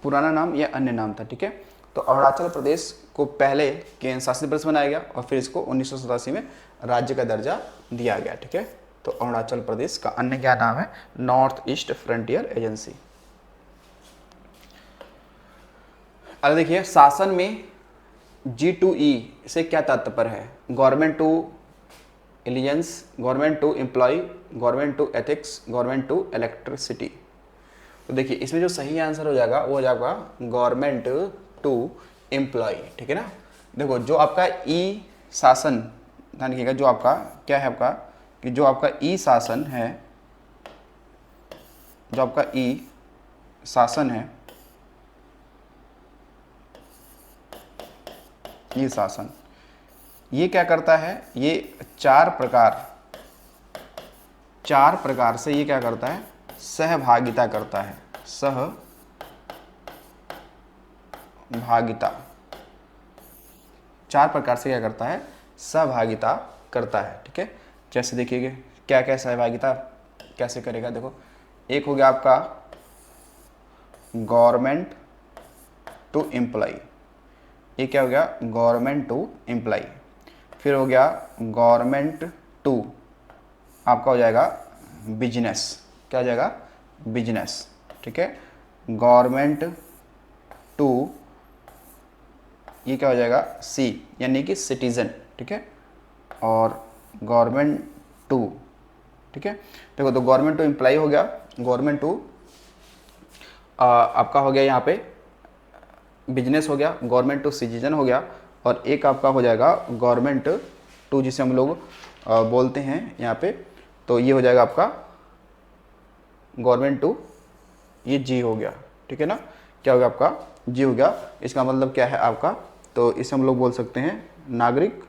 पुराना नाम या अन्य नाम था। ठीक है, तो अरुणाचल प्रदेश को पहले केंद्र शासित प्रदेश बनाया गया और फिर इसको 1987 में राज्य का दर्जा दिया गया। ठीक है, तो अरुणाचल प्रदेश का अन्य क्या नाम है? North East Frontier Agency. अगर देखिए शासन में G2E से क्या तात्पर्य है? Government to aliens, government to employ, government to ethics, government to electricity. तो देखिए इसमें जो सही आंसर हो जाएगा वो हो जाएगा गवर्नमेंट टू एम्प्लॉय। ठीक है ना, देखो जो आपका ई शासन, ध्यान रखिएगा, जो आपका क्या है आपका कि जो आपका ई शासन है, जो आपका ई शासन है, ये शासन ये क्या करता है? ये चार प्रकार से ये क्या करता है? सहभागिता करता है, सहभागिता। चार प्रकार से क्या करता है? सहभागिता करता है। ठीक है, जैसे देखिए क्या क्या सहभागिता कैसे करेगा। देखो एक हो गया आपका गवर्नमेंट टू एम्प्लॉय, ये क्या हो गया? Government to employ. फिर हो गया गवर्नमेंट टू आपका हो जाएगा बिजनेस, क्या हो जाएगा? बिजनेस। ठीक है, गवर्नमेंट टू ये क्या हो जाएगा? सी यानी कि सिटीजन। ठीक है, और गवर्नमेंट टू, ठीक है, देखो तो गवर्नमेंट टू एम्प्लॉय हो गया, गवर्नमेंट टू आपका हो गया यहाँ पे बिजनेस हो गया, गवर्नमेंट टू सिटीजन हो गया, और एक आपका हो जाएगा गवर्नमेंट टू जिसे हम लोग बोलते हैं यहाँ पे, तो ये हो जाएगा आपका गवर्नमेंट टू, ये जी हो गया। ठीक है ना, क्या हो गया आपका? जी हो गया। इसका मतलब क्या है आपका? तो इसे हम लोग बोल सकते हैं नागरिक।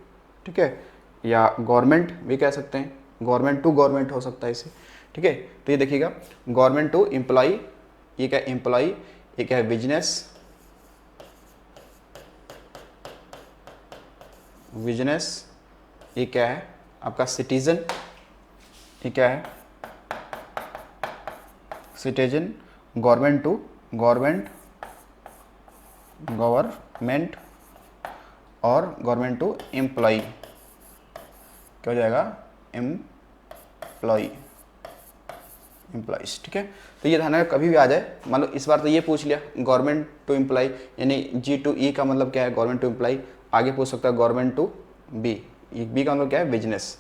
ठीक है, या गवर्नमेंट भी कह सकते हैं, गवर्नमेंट टू गवर्नमेंट हो सकता है इसे। ठीक है, तो ये देखिएगा गवर्नमेंट टू एम्प्लॉय, ये क्या एम्प्लॉय, ये क्या है? बिजनेस, बिजनेस, ये क्या है आपका? सिटीजन, ये क्या है? Citizen, government to government, government, और गवर्नमेंट टू एम्प्लॉय, क्या हो जाएगा? Employ, employees. ठीक है, तो ये ध्यान रखना कभी भी आ जाए, मान लो इस बार तो ये पूछ लिया गवर्नमेंट टू एम्प्लॉय, यानी G2E का मतलब क्या है? Government to employ. आगे पूछ सकता है गवर्नमेंट टू बी, बी का मतलब क्या है? बिजनेस,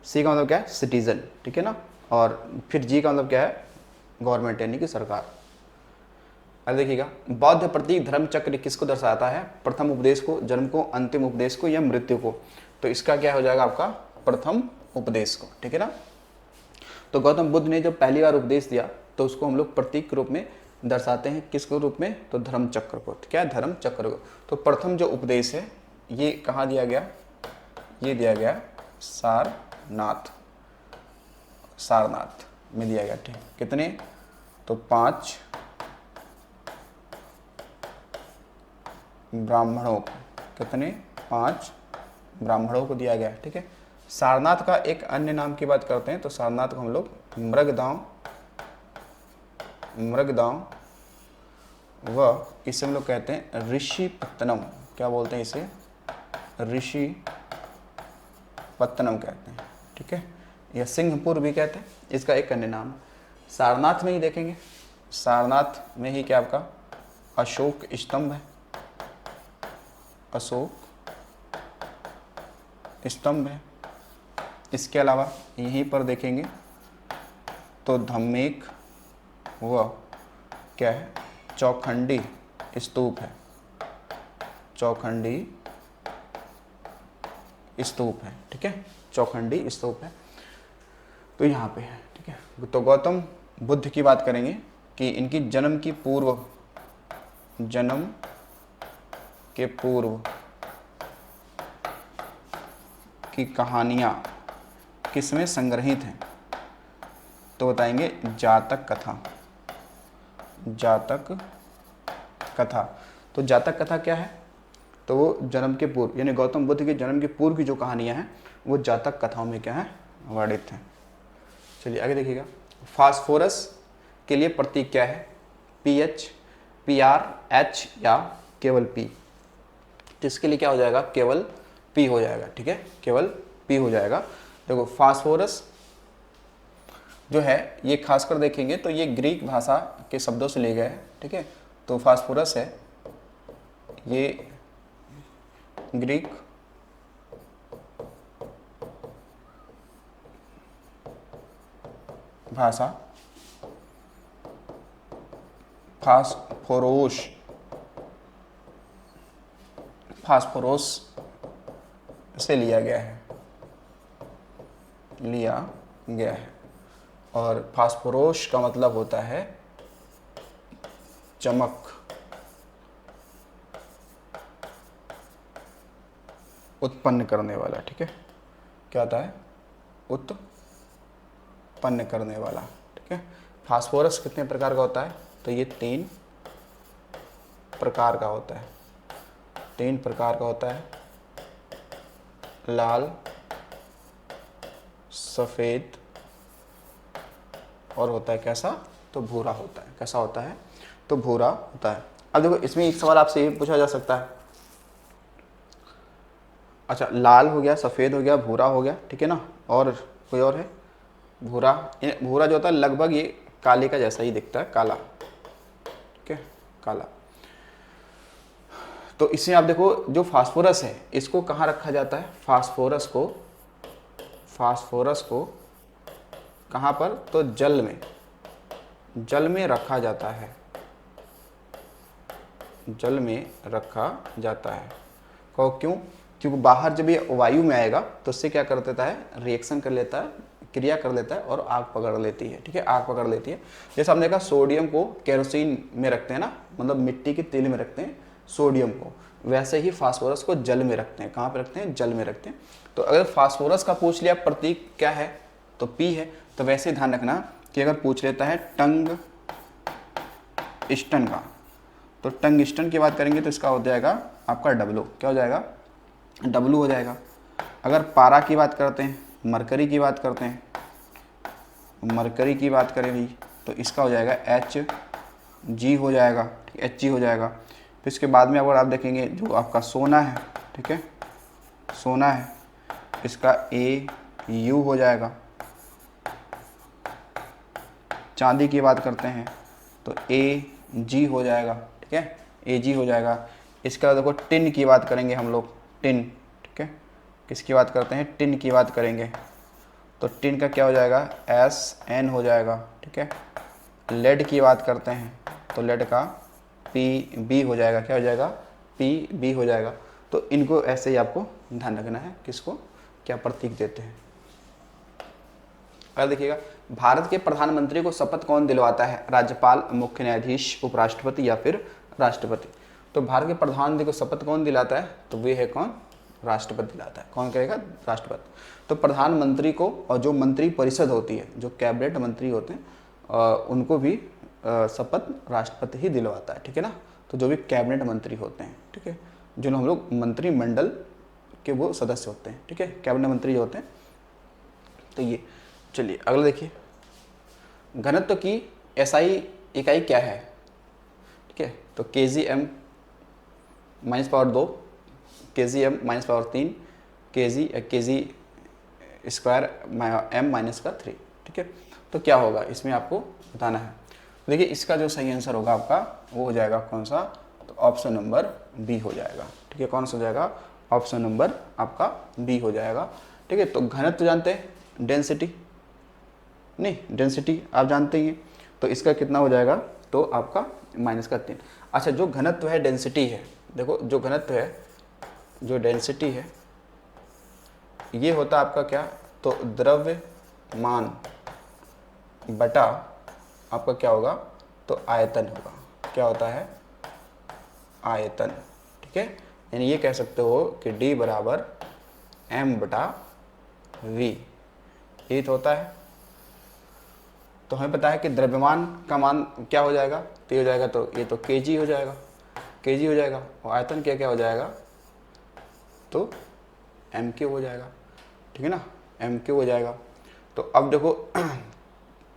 सी का मतलब क्या है? सिटीजन। ठीक है ना, और फिर जी का मतलब क्या है? गवर्नमेंट यानी कि सरकार। अब देखिएगा बौद्ध प्रतीक धर्म चक्र किसको दर्शाता है? प्रथम उपदेश को, जन्म को, अंतिम उपदेश को, या मृत्यु को? तो इसका क्या हो जाएगा आपका? प्रथम उपदेश को। ठीक है ना, तो गौतम बुद्ध ने जब पहली बार उपदेश दिया तो उसको हम लोग प्रतीक के रूप में दर्शाते हैं, किसके रूप में? तो धर्म चक्र को। क्या है? धर्म चक्र को। तो प्रथम जो उपदेश है ये कहाँ दिया गया? ये दिया गया सारनाथ, सारनाथ में दिया गया। ठीक, कितने? तो 5 ब्राह्मणों को, कितने? 5 ब्राह्मणों को दिया गया। ठीक है, सारनाथ का एक अन्य नाम की बात करते हैं तो सारनाथ को हम लोग मृगदांव, मृगदांव, व इसे हम लोग कहते हैं ऋषिपत्तनम। क्या बोलते हैं इसे? ऋषिपत्तनम कहते हैं। ठीक है, या सिंहपुर भी कहते हैं, इसका एक अन्य नाम। सारनाथ में ही देखेंगे, सारनाथ में ही क्या आपका? अशोक स्तंभ है, अशोक स्तंभ है। इसके अलावा यहीं पर देखेंगे तो धम्मेक व क्या है? चौखंडी स्तूप है, चौखंडी स्तूप है। ठीक है, चौखंडी स्तूप है, तो यहाँ पे है। ठीक है, तो गौतम बुद्ध की बात करेंगे कि इनकी जन्म की पूर्व, जन्म के पूर्व की कहानियाँ किसमें संग्रहित हैं? तो बताएंगे जातक कथा, जातक कथा। तो जातक कथा क्या है? तो वो जन्म के पूर्व, यानी गौतम बुद्ध के जन्म के पूर्व की जो कहानियाँ हैं वो जातक कथाओं में क्या है? वर्णित हैं। चलिए आगे देखिएगा, फास्फोरस के लिए प्रतीक क्या है? PH, PR, H या केवल P? तो इसके लिए क्या हो जाएगा? केवल P हो जाएगा, ठीक है, केवल P हो जाएगा। देखो फास्फोरस जो है ये खासकर देखेंगे तो ये ग्रीक भाषा के शब्दों से लिए गए हैं, ठीक है। तो फास्फोरस है ये ग्रीक भाषा फास्फोरोस से लिया गया है। और फास्फोरस का मतलब होता है चमक उत्पन्न करने वाला, ठीक है। क्या होता है? उत्पन्न करने वाला, ठीक है। फास्फोरस कितने प्रकार का होता है? तो ये 3 प्रकार का होता है। 3 प्रकार का होता है, लाल, सफ़ेद और होता है कैसा? तो भूरा होता है। कैसा होता है? तो भूरा होता है। अब देखो इसमें एक सवाल आपसे ये पूछा जा सकता है, अच्छा लाल हो गया, सफ़ेद हो गया, भूरा हो गया, ठीक है ना, और कोई और है? भूरा। भूरा जो होता है लगभग ये काले का जैसा ही दिखता है, काला, ठीक है, काला। तो इसमें आप देखो जो फास्फोरस है इसको कहाँ रखा जाता है? फास्फोरस को कहाँ पर? तो जल में रखा जाता है। जल में रखा जाता है। कहो क्यों? क्योंकि बाहर जब ये वायु में आएगा तो उससे क्या कर देता है? रिएक्शन कर लेता है, क्रिया कर लेता है और आग पकड़ लेती है, ठीक है, आग पकड़ लेती है। जैसे हमने कहा सोडियम को केरोसिन में रखते हैं ना, मतलब मिट्टी के तेल में रखते हैं सोडियम को, वैसे ही फास्फोरस को जल में रखते हैं। कहाँ पे रखते हैं? जल में रखते हैं। तो अगर फास्फोरस का पूछ लिया प्रतीक क्या है तो P है। तो वैसे ध्यान रखना कि अगर पूछ लेता है टंगस्टन का, तो टंगस्टन की बात करेंगे तो इसका हो जाएगा आपका W। क्या हो जाएगा? W हो जाएगा। अगर पारा की बात करते हैं, मरकरी की बात करते हैं, मरकरी की बात करें भी तो इसका हो जाएगा Hg हो जाएगा, Hg हो जाएगा। फिर इसके बाद में अगर आप देखेंगे जो आपका सोना है, ठीक है, सोना है, इसका Au हो जाएगा। चांदी की बात करते हैं तो Ag हो जाएगा, ठीक है, Ag हो जाएगा। इसका देखो टिन की बात करेंगे हम लोग, टिन, ठीक है, किसकी बात करते हैं? टिन की बात करेंगे तो टिन का क्या हो जाएगा? Sn हो जाएगा, ठीक है। लेड की बात करते हैं तो लेड का Pb हो जाएगा। क्या हो जाएगा? Pb हो जाएगा। तो इनको ऐसे ही आपको ध्यान रखना है, किसको क्या प्रतीक देते हैं। अगर देखिएगा, भारत के प्रधानमंत्री को शपथ कौन दिलवाता है? राज्यपाल, मुख्य न्यायाधीश, उपराष्ट्रपति या फिर राष्ट्रपति? तो भारत के प्रधानमंत्री को शपथ कौन दिलाता है? तो वे है कौन? राष्ट्रपति दिलाता है। कौन करेगा? राष्ट्रपति। तो प्रधानमंत्री को और जो मंत्री परिषद होती है, जो कैबिनेट मंत्री होते हैं, उनको भी शपथ राष्ट्रपति ही दिलवाता है, ठीक है ना। तो जो भी कैबिनेट मंत्री होते हैं, ठीक है, जो हम लोग मंत्रिमंडल के वो सदस्य होते हैं, ठीक है, कैबिनेट मंत्री जो होते हैं। तो ये चलिए अगला देखिए, घनत्व की SI इकाई क्या है? ठीक है, तो kgm -2, kgm -3, kg square m-3, ठीक है। तो क्या होगा इसमें आपको बताना है। देखिए इसका जो सही आंसर होगा आपका वो हो जाएगा कौन सा? तो ऑप्शन नंबर B हो जाएगा, ठीक है। कौन सा हो जाएगा? ऑप्शन नंबर आपका B हो जाएगा, ठीक है। तो घनत्व जानते हैं, डेंसिटी नहीं, डेंसिटी आप जानते ही हैं, तो इसका कितना हो जाएगा? तो आपका -3। अच्छा जो घनत्व है, डेंसिटी है, देखो जो घनत्व है, जो डेंसिटी है, ये होता आपका क्या? तो द्रव्यमान बटा आपका क्या होगा? तो आयतन होगा। क्या होता है? आयतन, ठीक है। यानी ये कह सकते हो कि D बराबर m/v, ये तो होता है। तो हमें पता है कि द्रव्यमान का मान क्या हो जाएगा? तो ये हो जाएगा, तो ये तो kg हो जाएगा, kg हो जाएगा। और आयतन क्या क्या हो जाएगा? तो mq हो जाएगा, ठीक है ना, mq हो जाएगा। तो अब देखो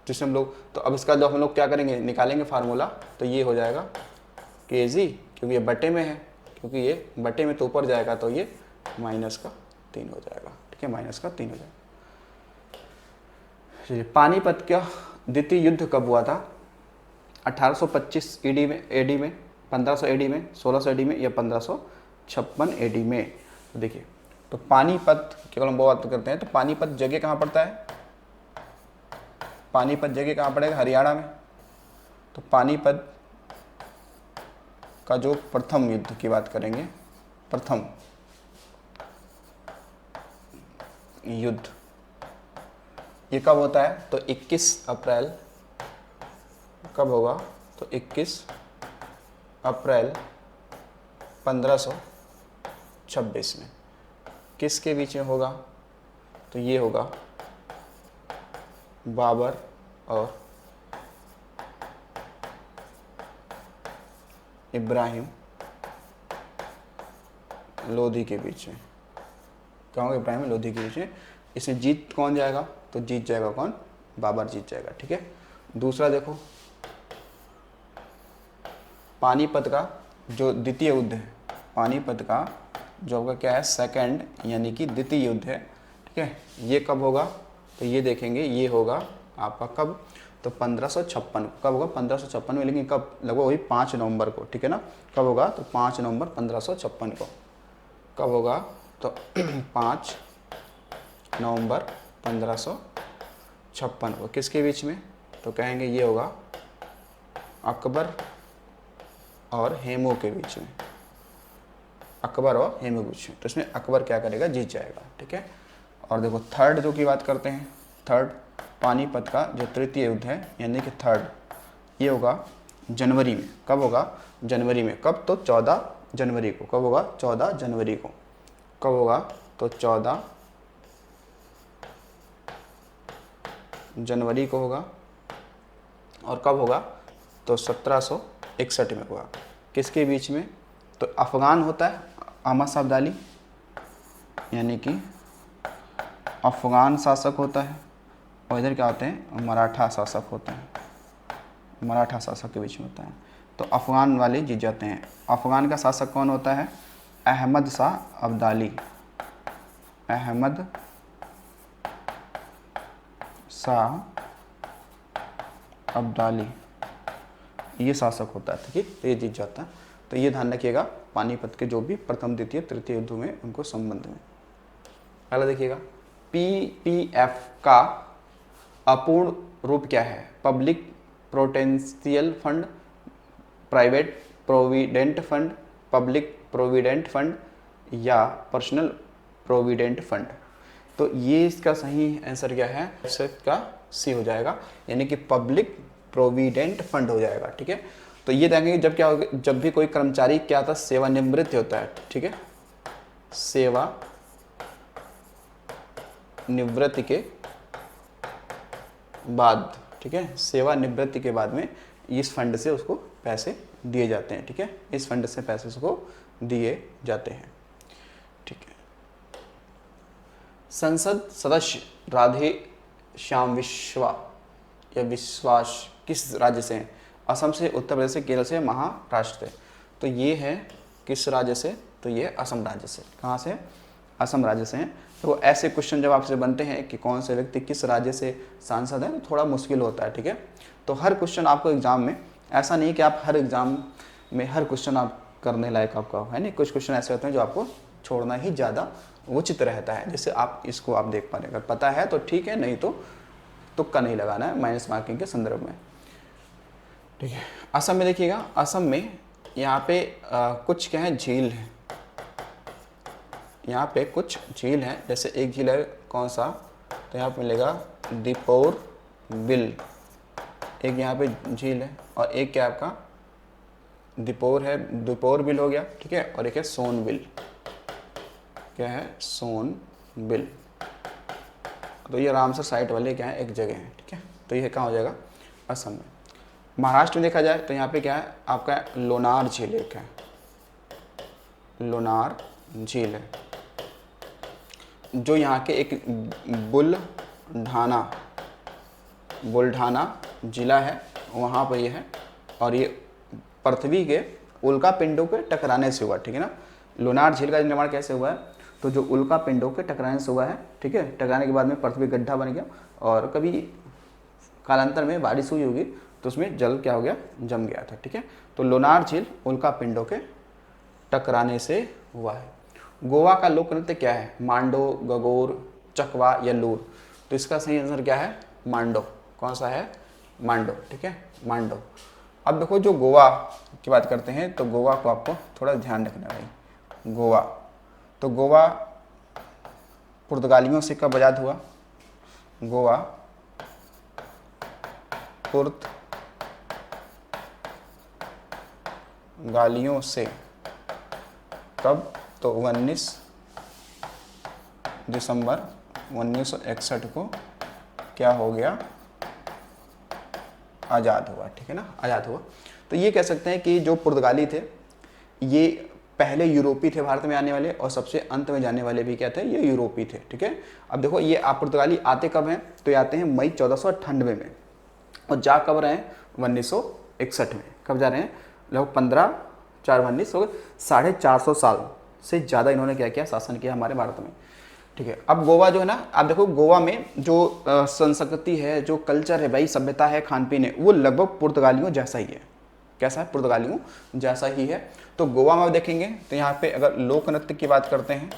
जिसमें हम लोग, तो अब इसका जब हम लोग क्या करेंगे, निकालेंगे फार्मूला, तो ये हो जाएगा kg, क्योंकि ये बटे में है, क्योंकि ये बटे में तो ऊपर जाएगा तो ये -3 हो जाएगा, ठीक है, -3 हो जाएगा। चलिए, पानीपत का द्वितीय युद्ध कब हुआ था? 1825 ईडी में, एडी में, 1500 एडी में, 1600 एडी में, या 1556 एडी में? तो देखिए, तो पानीपत केवल हम बात करते हैं, तो पानीपत जगह कहाँ पड़ता है? पानीपत जगह कहाँ पड़ेगा? हरियाणा में। तो पानीपत का जो प्रथम युद्ध की बात करेंगे, प्रथम युद्ध, ये कब होता है? तो 21 अप्रैल, कब होगा? तो 21 अप्रैल 1526 में। किसके बीच में होगा? तो ये होगा बाबर और इब्राहिम लोधी के बीच में। क्या होगा? इब्राहिम लोधी के बीच में। इसमें जीत कौन जाएगा? तो जीत जाएगा कौन? बाबर जीत जाएगा, ठीक है। दूसरा देखो, पानीपत का जो द्वितीय युद्ध है, पानीपत का जो आपका क्या है, सेकंड यानी कि द्वितीय युद्ध है, ठीक है, ये कब होगा? तो ये देखेंगे, ये होगा आपका कब? तो 1556। कब होगा? 1556 में, लेकिन कब? लगभग वही 5 नवंबर को, ठीक है ना। कब होगा? तो 5 नवंबर 1556 को। कब होगा? तो 5 नवंबर 1556 को। किसके बीच में? तो कहेंगे ये होगा अकबर और हेमू के बीच में। अकबर और हेमू के बीच में। तो इसमें अकबर क्या करेगा? जीत जाएगा, ठीक है। और देखो थर्ड जो की बात करते हैं, थर्ड पानीपत का जो तृतीय युद्ध है, यानी कि थर्ड, ये होगा जनवरी में। कब होगा? जनवरी में। कब? तो 14 जनवरी को। कब होगा? 14 जनवरी को। कब होगा? तो 14 जनवरी को होगा। और कब होगा? तो 1761 में होगा। किसके बीच में? तो अफगान होता है अहमद शाह अब्दाली, यानी कि अफगान शासक होता है, और इधर क्या होते हैं? मराठा शासक होते हैं। मराठा शासक के बीच में होता है। तो अफगान वाले जीत जाते हैं। अफगान का शासक कौन होता है? अहमद शाह अब्दाली। अहमद शाह अब्दाली ये शासक होता है, ठीक है। तो ये जीत जाता है। तो ये ध्यान रखिएगा पानीपत के जो भी प्रथम द्वितीय तृतीय युद्ध में उनको संबंध में। पहला देखिएगा, पीपीएफ का अपूर्ण रूप क्या है? Public potential fund, private provident fund, public provident fund, या पर्सनल प्रोविडेंट फंड। तो ये इसका सही आंसर क्या है? इसका सी हो जाएगा, यानी कि पब्लिक प्रोविडेंट फंड हो जाएगा, ठीक है। तो ये देखेंगे जब क्या होगा, जब भी कोई कर्मचारी क्या था, सेवानिवृत्त होता है, ठीक है, सेवा निवृत्ति के बाद, ठीक है, सेवानिवृत्ति के बाद में इस फंड से उसको पैसे दिए जाते हैं, ठीक है, इस फंड से पैसे उसको दिए जाते हैं, ठीक है। संसद सदस्य राधे श्याम विश्वा या विश्वास किस राज्य से हैं? असम से, उत्तर प्रदेश से, केरल से, महाराष्ट्र से। तो ये है किस राज्य से? तो ये असम राज्य से। कहाँ से? असम राज्य से हैं। तो ऐसे क्वेश्चन जब आपसे बनते हैं कि कौन से व्यक्ति किस राज्य से सांसद है, तो थोड़ा मुश्किल होता है, ठीक है। तो हर क्वेश्चन आपको एग्जाम में, ऐसा नहीं कि आप हर एग्जाम में हर क्वेश्चन आप करने लायक आपका है नहीं, कुछ क्वेश्चन ऐसे होते हैं जो आपको छोड़ना ही ज़्यादा उचित रहता है, जिससे आप इसको आप देख पा रहे। अगर पता है तो ठीक है, नहीं तो तुक्का नहीं लगाना है माइनस मार्किंग के संदर्भ में, ठीक है। असम में देखिएगा, असम में यहाँ पे कुछ क्या है, झील है। यहाँ पे कुछ झील हैं, जैसे एक झील है कौन सा, तो यहाँ पे मिलेगा दीपोर बिल, एक यहाँ पे झील है, और एक क्या आपका दीपोर है, दीपोर बिल हो गया, ठीक है, और एक है सोन बिल। क्या है? सोन बिल। तो ये रामसर साइट वाले क्या है, एक जगह है, ठीक है। तो ये कहाँ हो जाएगा? असम में। महाराष्ट्र में देखा जाए तो यहाँ पे क्या है आपका, लोनार झील एक है, लोनार झील है, जो यहाँ के एक बुल बुल्ढाना जिला है, वहाँ पर ये है। और ये पृथ्वी के उल्का पिंडों के टकराने से हुआ, ठीक है ना। लोनार झील का निर्माण कैसे हुआ है, तो जो उल्का पिंडों के टकराने से हुआ है, ठीक है। टकराने के बाद में पृथ्वी गड्ढा बन गया और कभी कालांतर में बारिश हुई होगी तो उसमें जल क्या हो गया, जम गया था, ठीक है। तो लोनार झील उल्का पिंडों के टकराने से हुआ है। गोवा का लोक नृत्य क्या है, मांडो, गगोर, चकवा या लूर। तो इसका सही आंसर क्या है, मांडो। कौन सा है, मांडो, ठीक है, मांडो। अब देखो जो गोवा की बात करते हैं तो गोवा को आपको थोड़ा ध्यान रखना है भाई। गोवा, तो गोवा पुर्तगालियों से कब आज़ाद हुआ, गोवा पुर्तगालियों से कब, तो 19 दिसंबर 1961 को क्या हो गया, आज़ाद हुआ, ठीक है ना, आज़ाद हुआ। तो ये कह सकते हैं कि जो पुर्तगाली थे ये पहले यूरोपी थे भारत में आने वाले, और सबसे अंत में जाने वाले भी क्या थे, ये यूरोपी थे, ठीक है। अब देखो ये आप पुर्तगाली आते कब हैं, तो ये आते हैं मई 1498 में, और जा कब रहे हैं, 1961 में। कब जा रहे हैं, लगभग 15/4/19 हो गए, 450 साल से ज़्यादा इन्होंने क्या किया, शासन किया हमारे भारत में, ठीक है। अब गोवा जो है ना, आप देखो गोवा में जो संस्कृति है, जो कल्चर है भाई, सभ्यता है, खान पीन है, वो लगभग पुर्तगालियों जैसा ही है। कैसा है, पुर्तगालियों जैसा ही है। तो गोवा में देखेंगे तो यहाँ पे अगर लोक नृत्य की बात करते हैं,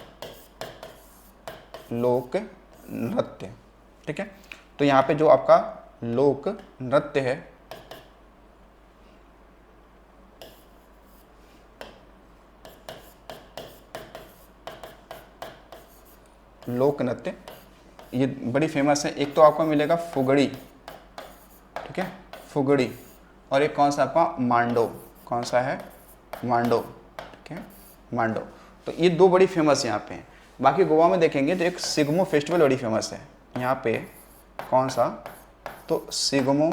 लोक नृत्य, ठीक है, तो यहाँ पे जो आपका लोक नृत्य है, लोक नृत्य ये बड़ी फेमस है। एक तो आपको मिलेगा फुगड़ी, ठीक है, फुगड़ी, और एक कौन सा आपका, मांडो। कौन सा है, मांडो, ठीक है, मांडो। तो ये दो बड़ी फेमस यहाँ पे हैं। बाकी गोवा में देखेंगे तो एक सिग्मो फेस्टिवल बड़ी फेमस है यहाँ पे। कौन सा, तो सिग्मो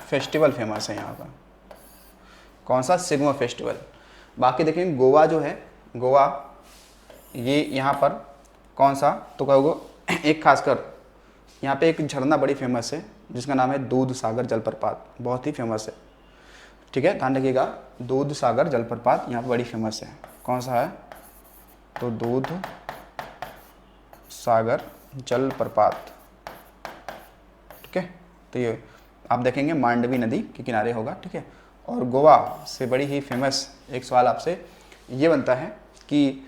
फेस्टिवल फेमस है यहाँ पर। कौन सा, सिग्मो फेस्टिवल। बाकी देखेंगे गोवा जो है, गोवा ये यहाँ पर कौन सा, तो कहोगे एक खासकर यहाँ पे एक झरना बड़ी फेमस है जिसका नाम है दूध सागर जलप्रपात, बहुत ही फेमस है, ठीक है, ध्यान रखिएगा। दूध सागर जलप्रपात यहाँ पे बड़ी फेमस है। कौन सा है, तो दूध सागर जलप्रपात, ठीक है। तो ये आप देखेंगे मांडवी नदी के किनारे होगा, ठीक है। और गोवा से बड़ी ही फेमस एक सवाल आपसे ये बनता है कि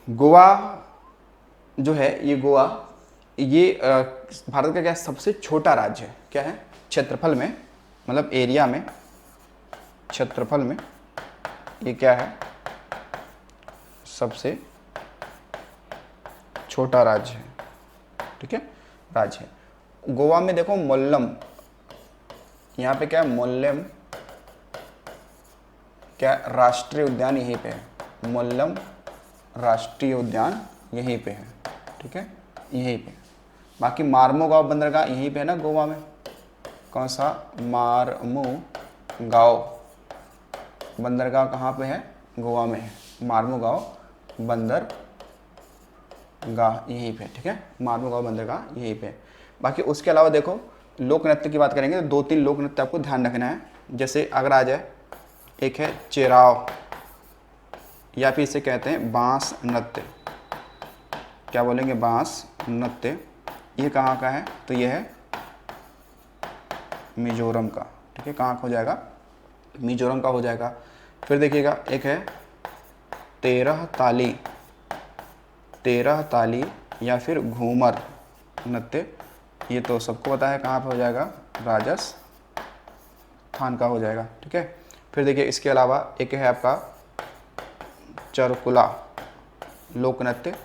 गोवा जो है, ये गोवा ये भारत का क्या सबसे छोटा राज्य है, क्या है, क्षेत्रफल में, मतलब एरिया में, क्षेत्रफल में ये क्या है, सबसे छोटा राज्य है, ठीक है, राज्य है। गोवा में देखो मोल्लम, यहाँ पे क्या है, मोल्लम क्या राष्ट्रीय उद्यान यहीं पे है, मोल्लम राष्ट्रीय उद्यान यहीं पे है, ठीक है, यहीं पे। बाकी मार्मो गांव बंदरगाह यहीं पे है ना गोवा में। कौन सा, मार्मो गांव बंदरगाह कहाँ पे है, गोवा में है, मार्मो गांव बंदरगाह यहीं पे, ठीक है, मार्मो गांव बंदरगाह यहीं पे। बाकी उसके अलावा देखो लोक नृत्य की बात करेंगे तो 2-3 लोक नृत्य आपको ध्यान रखना है। जैसे अगर आ जाए, एक है चेराव, या फिर इसे कहते हैं बांस नृत्य। क्या बोलेंगे, बांस नृत्य। ये कहाँ का है, तो ये है मिजोरम का, ठीक है, कहाँ का हो जाएगा, मिजोरम का हो जाएगा। फिर देखिएगा एक है 13 ताली या फिर घूमर नृत्य। ये तो सबको पता है कहाँ पे हो जाएगा, राजस्थान का हो जाएगा, ठीक है। फिर देखिए इसके अलावा एक है आपका चरकुला लोक नृत्य,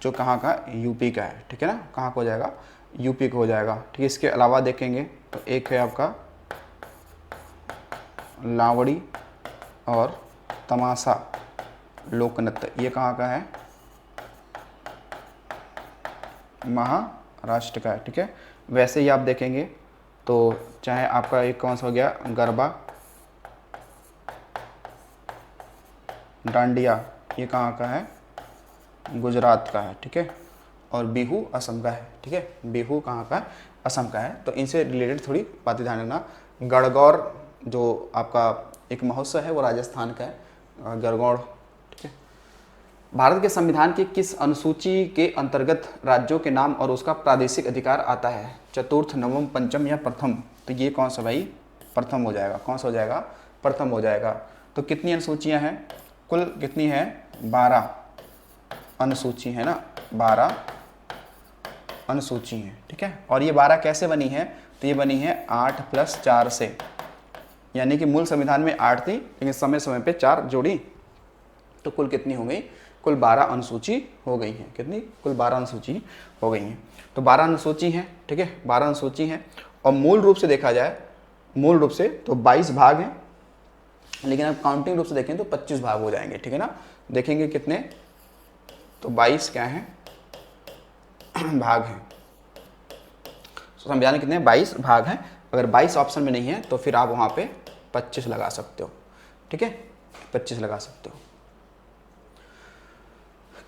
जो कहाँ का, यूपी का है, ठीक है ना, कहाँ का हो जाएगा, यूपी का हो जाएगा, ठीक है। इसके अलावा देखेंगे तो एक है आपका लावड़ी और तमाशा लोक नृत्य। ये कहाँ का है, महाराष्ट्र का है, ठीक है। वैसे ही आप देखेंगे तो चाहे आपका एक कौन सा हो गया, गरबा, डांडिया, ये कहाँ का है, गुजरात का है, ठीक है, और बिहू असम का है, ठीक है, बिहू कहाँ का है, असम का है। तो इनसे रिलेटेड थोड़ी बातें ध्यान रखना। गणगौर जो आपका एक महोत्सव है वो राजस्थान का है, गणगौर, ठीक है। भारत के संविधान की किस अनुसूची के अंतर्गत राज्यों के नाम और उसका प्रादेशिक अधिकार आता है? चतुर्थ, नवम, पंचम या प्रथम? तो ये कौन सा भाई? प्रथम हो जाएगा। कौन सा हो जाएगा? प्रथम हो जाएगा। तो कितनी अनुसूचियां हैं? कुल कितनी है? 12 अनुसूची है ना, 12 अनुसूची है, ठीक है। और ये 12 कैसे बनी है? तो ये बनी है 8 + 4 से, यानी कि मूल संविधान में 8 थी लेकिन समय समय पे 4 जोड़ी, तो कुल कितनी हो गई? कुल 12 अनुसूची हो गई हैं। कितनी? कुल 12 अनुसूची हो गई हैं। तो 12 अनुसूची हैं, ठीक है, 12 अनुसूची हैं। और मूल रूप से देखा जाए, मूल रूप से तो 22 भाग हैं, लेकिन अब काउंटिंग रूप से देखें तो 25 भाग हो जाएंगे, ठीक है ना। देखेंगे कितने, तो 22 क्या हैं? भाग हैं। संविधान कितने? 22 भाग हैं। अगर 22 ऑप्शन में नहीं है तो फिर आप वहाँ पे 25 लगा सकते हो, ठीक है, 25 लगा सकते हो।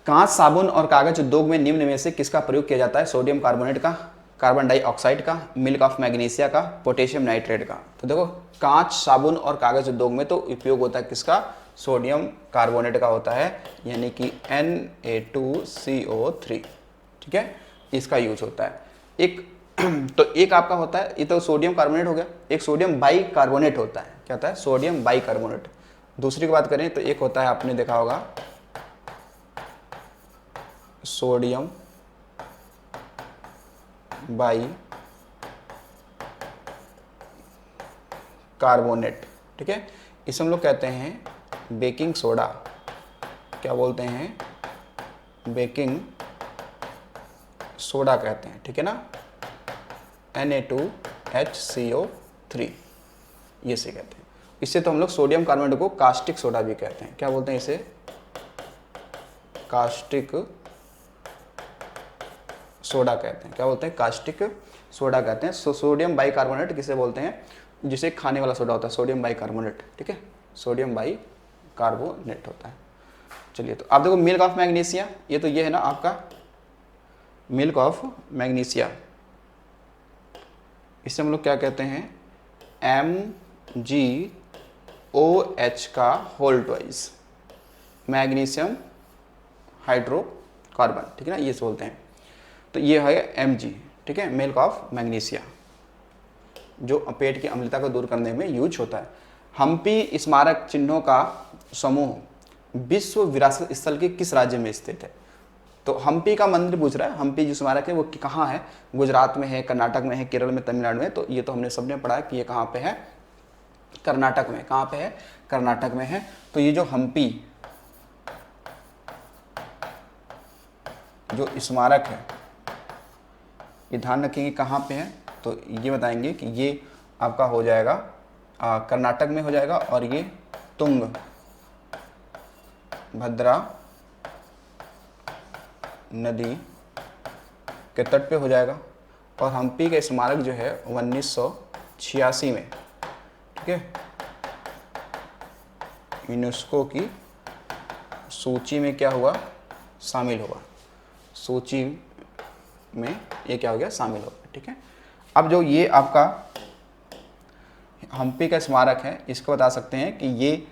कांच, साबुन और कागज उद्योग में निम्न में से किसका प्रयोग किया जाता है? सोडियम कार्बोनेट का, कार्बन डाइऑक्साइड का, मिल्क ऑफ मैग्नीशिया का, पोटेशियम नाइट्रेट का। तो देखो, कांच, साबुन और कागज उद्योग में तो उपयोग होता है किसका? सोडियम कार्बोनेट का होता है, यानी कि Na2CO3, ठीक है, इसका यूज होता है। एक तो एक आपका होता है, ये तो सोडियम कार्बोनेट हो गया, एक सोडियम बाई कार्बोनेट होता है। क्या होता है? Sodium by carbonate. दूसरी की बात करें तो एक होता है, आपने देखा होगा, सोडियम बाई कार्बोनेट, ठीक है, इसे हम लोग कहते हैं बेकिंग सोडा। क्या बोलते हैं? बेकिंग सोडा कहते हैं, ठीक है ना, Na2HCO3, ये से कहते हैं। इससे तो हम लोग सोडियम कार्बोनेट को कास्टिक सोडा भी कहते हैं। क्या बोलते हैं इसे? कास्टिक सोडा कहते हैं। क्या बोलते हैं? कास्टिक सोडा कहते हैं। सोडियम बाई कार्बोनेट किसे बोलते हैं? जिसे खाने वाला सोडा होता है, सोडियम बाई कार्बोनेट, ठीक है, सोडियम बाई कार्बोनेट होता है। चलिए, तो आप देखो मिल्क ऑफ मैग्नीशिया, ये तो ये है ना आपका मिल्क ऑफ मैग्नीशिया, इसे हम लोग क्या कहते हैं? MgOH का होल ट्वाइस, मैग्नीशियम हाइड्रोकार्बन, ठीक है ना, ये बोलते हैं। तो ये है Mg, ठीक है, मिल्क ऑफ मैग्नीशिया, जो पेट की अम्लता को दूर करने में यूज होता है। हम्पी स्मारक चिन्हों का समूह विश्व विरासत स्थल के किस राज्य में स्थित है? तो हम्पी का मंदिर पूछ रहा है। हम्पी जो स्मारक है वो कहाँ है? गुजरात में है, कर्नाटक में है, केरल में, तमिलनाडु में। तो ये तो हमने सबने पढ़ा है कि ये कहाँ पे है? कर्नाटक में। कहाँ पे है? कर्नाटक में है। तो ये जो हम्पी जो स्मारक है, ये ध्यान रखेंगे कहाँ पे है, तो ये बताएंगे कि ये आपका हो जाएगा कर्नाटक में हो जाएगा, और ये तुंग भद्रा नदी के तट पे हो जाएगा। और हम्पी का स्मारक जो है 1986 में, ठीक है, यूनेस्को की सूची में क्या हुआ? शामिल हुआ। सूची में ये क्या हो गया? शामिल हो गया, ठीक है। अब जो ये आपका हम्पी का स्मारक है, इसको बता सकते हैं कि ये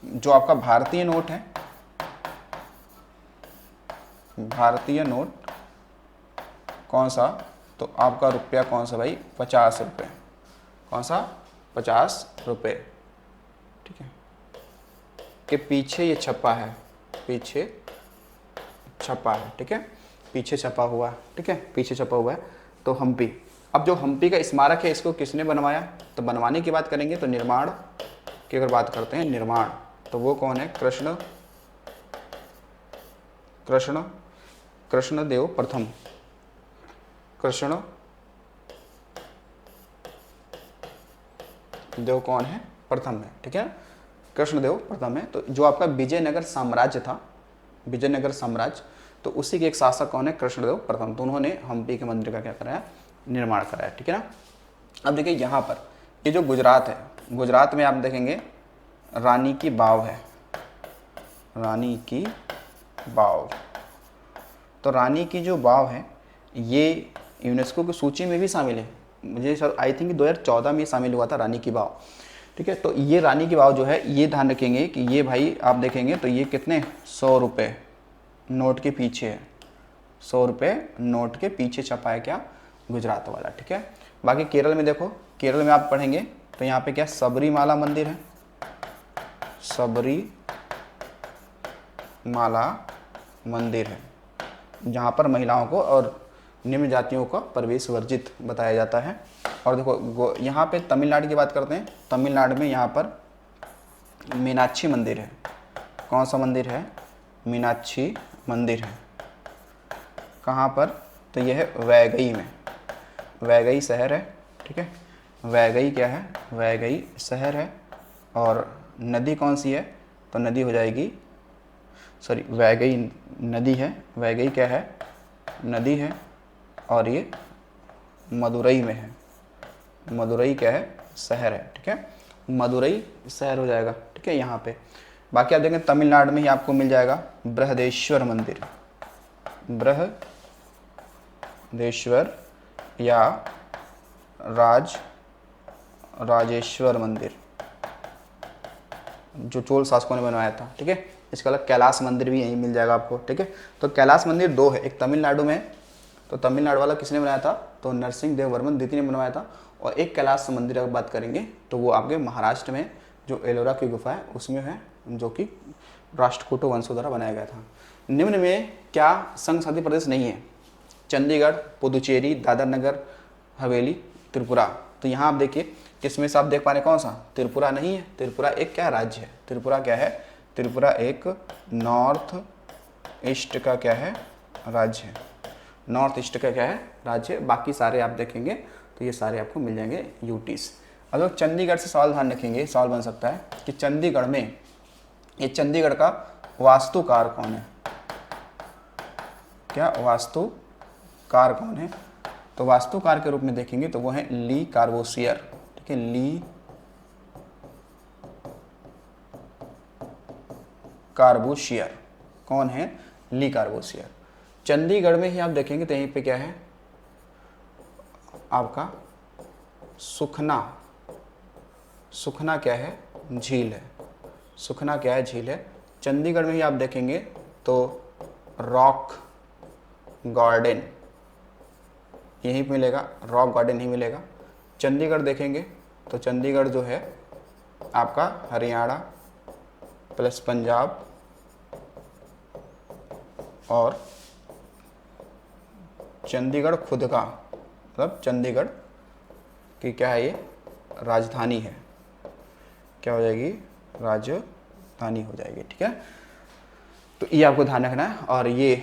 जो आपका भारतीय नोट है, भारतीय नोट कौन सा? तो आपका रुपया कौन सा भाई? 50 रुपये। कौन सा? 50 रुपये, ठीक है, के पीछे ये छपा है, पीछे छपा है, ठीक है, पीछे छपा हुआ, ठीक है, पीछे छपा हुआ है। तो हम्पी, अब जो हम्पी का स्मारक है इसको किसने बनवाया? तो बनवाने की बात करेंगे तो निर्माण की अगर बात करते हैं, निर्माण, तो वो कौन है? कृष्णदेव प्रथम। कृष्णदेव कौन है? प्रथम है, ठीक है, कृष्णदेव प्रथम है। तो जो आपका विजयनगर साम्राज्य था, विजयनगर साम्राज्य, तो उसी के एक शासक कौन है? कृष्णदेव प्रथम। तो उन्होंने हम्पी के मंदिर का क्या कराया? निर्माण कराया, ठीक है ना। अब देखिए यहाँ पर ये जो गुजरात है, गुजरात में आप देखेंगे रानी की वाव है, रानी की वाव। तो रानी की जो वाव है ये यूनेस्को की सूची में भी शामिल है। मुझे सर आई थिंक 2014 में शामिल हुआ था रानी की वाव। ठीक है, तो ये रानी की वाव जो है ये ध्यान रखेंगे कि ये भाई आप देखेंगे तो ये कितने 100 रुपये नोट के पीछे है, 100 रुपये नोट के पीछे छपा है क्या, गुजरात वाला। ठीक है, बाकी केरल में देखो, केरल में आप पढ़ेंगे तो यहाँ पे क्या सबरीमाला मंदिर है, सबरीमाला मंदिर है जहाँ पर महिलाओं को और निम्न जातियों का प्रवेश वर्जित बताया जाता है। और देखो यहाँ पे तमिलनाडु की बात करते हैं, तमिलनाडु में यहाँ पर मीनाक्षी मंदिर है। कौन सा मंदिर है, मीनाक्षी मंदिर है। कहाँ पर, तो यह है वैगई में, वैगई शहर है। ठीक है, वैगई क्या है, वैगई शहर है। और नदी कौन सी है, तो नदी हो जाएगी, सॉरी वैगई नदी है, वैगई क्या है, नदी है। और ये मदुरई में है, मदुरई क्या है, शहर है। ठीक है, मदुरई शहर हो जाएगा। ठीक है, यहाँ पे बाकी आप देखें तमिलनाडु में ही आपको मिल जाएगा बृहदेश्वर मंदिर, बृहदेश्वर या राजेश्वर मंदिर जो चोल शासकों ने बनवाया था। ठीक है, इसका अलग कैलाश मंदिर भी यहीं मिल जाएगा आपको। ठीक है, तो कैलाश मंदिर दो है, एक तमिलनाडु में है, तो तमिलनाडु वाला किसने बनाया था, तो नरसिंह देव वर्मन द्वितीय ने बनवाया था। और एक कैलाश मंदिर अगर बात करेंगे तो वो आपके महाराष्ट्र में जो एलोरा की गुफा है उसमें है, जो कि राष्ट्रकूटों वंशों द्वारा बनाया गया था। निम्न में क्या संघ शासित प्रदेश नहीं है, चंडीगढ़, पुदुचेरी, दादर नगर हवेली, त्रिपुरा। तो यहाँ आप देखिए किसमें से आप देख पा रहे हैं कौन सा, त्रिपुरा नहीं है। त्रिपुरा एक क्या राज्य है, त्रिपुरा क्या है, त्रिपुरा एक नॉर्थ ईस्ट का क्या है, राज्य है। नॉर्थ ईस्ट का क्या है, राज्य। बाकी सारे आप देखेंगे तो ये सारे आपको मिल जाएंगे यूटीज। अब लोग चंडीगढ़ से सवाल ध्यान रखेंगे, सवाल बन सकता है कि चंडीगढ़ में, ये चंडीगढ़ का वास्तुकार कौन है, क्या वास्तुकार कौन है, तो वास्तुकार के रूप में देखेंगे तो वो है ली कार्बोसियर। ठीक है, ली कार्बोसियर कौन है, ली कार्बोसियर। चंडीगढ़ में ही आप देखेंगे तो यहीं पे क्या है आपका सुखना, सुखना क्या है, झील है, सुखना क्या है, झील है। चंडीगढ़ में ही आप देखेंगे तो रॉक गार्डन यहीं पे मिलेगा, रॉक गार्डन ही मिलेगा। चंडीगढ़ देखेंगे तो चंडीगढ़ जो है आपका हरियाणा प्लस पंजाब और चंडीगढ़ खुद का, मतलब चंडीगढ़ की क्या है, ये राजधानी है, क्या हो जाएगी, राजधानी हो जाएगी। ठीक है, तो ये आपको ध्यान रखना है। और ये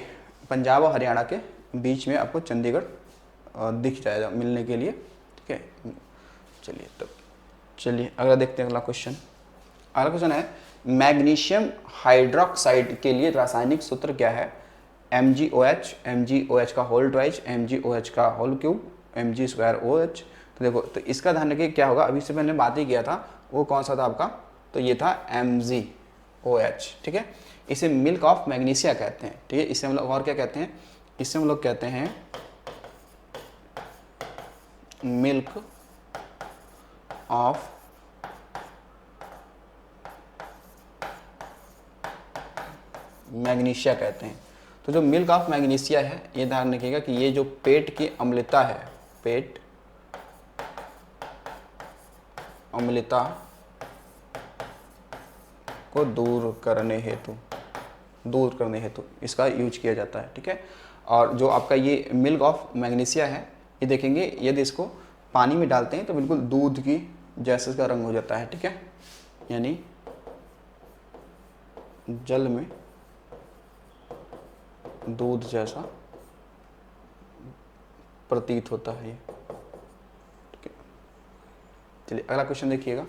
पंजाब और हरियाणा के बीच में आपको चंडीगढ़ दिख जाएगा मिलने के लिए। ठीक है, चलिए तो चलिए अगला देखते हैं अगला क्वेश्चन। अगला क्वेश्चन है मैग्नीशियम हाइड्रोक्साइड के लिए रासायनिक सूत्र क्या है, MgOH, MgOH का होल ट्वाइस, MgOH का होल क्यूब, Mg2OH। तो देखो तो इसका ध्यान रखिए क्या होगा, अभी से मैंने बात ही किया था, वो कौन सा था आपका, तो ये था MgOH। ठीक है, इसे मिल्क ऑफ मैग्नीशिया कहते हैं। ठीक है, इसे हम लोग और क्या कहते हैं, इसे हम लोग कहते हैं मिल्क ऑफ मैग्नीशिया कहते हैं। तो जो मिल्क ऑफ मैग्नीशिया है, ये ध्यान रखिएगा कि ये जो पेट की अम्लता है, पेट अम्लता को दूर करने हेतु इसका यूज किया जाता है। ठीक है, और जो आपका ये मिल्क ऑफ मैग्नीशिया है, ये देखेंगे यदि इसको पानी में डालते हैं तो बिल्कुल दूध की जैसे इसका रंग हो जाता है। ठीक है, यानी जल में दूध जैसा प्रतीत होता है ये। ठीक है, चलिए अगला क्वेश्चन देखिएगा।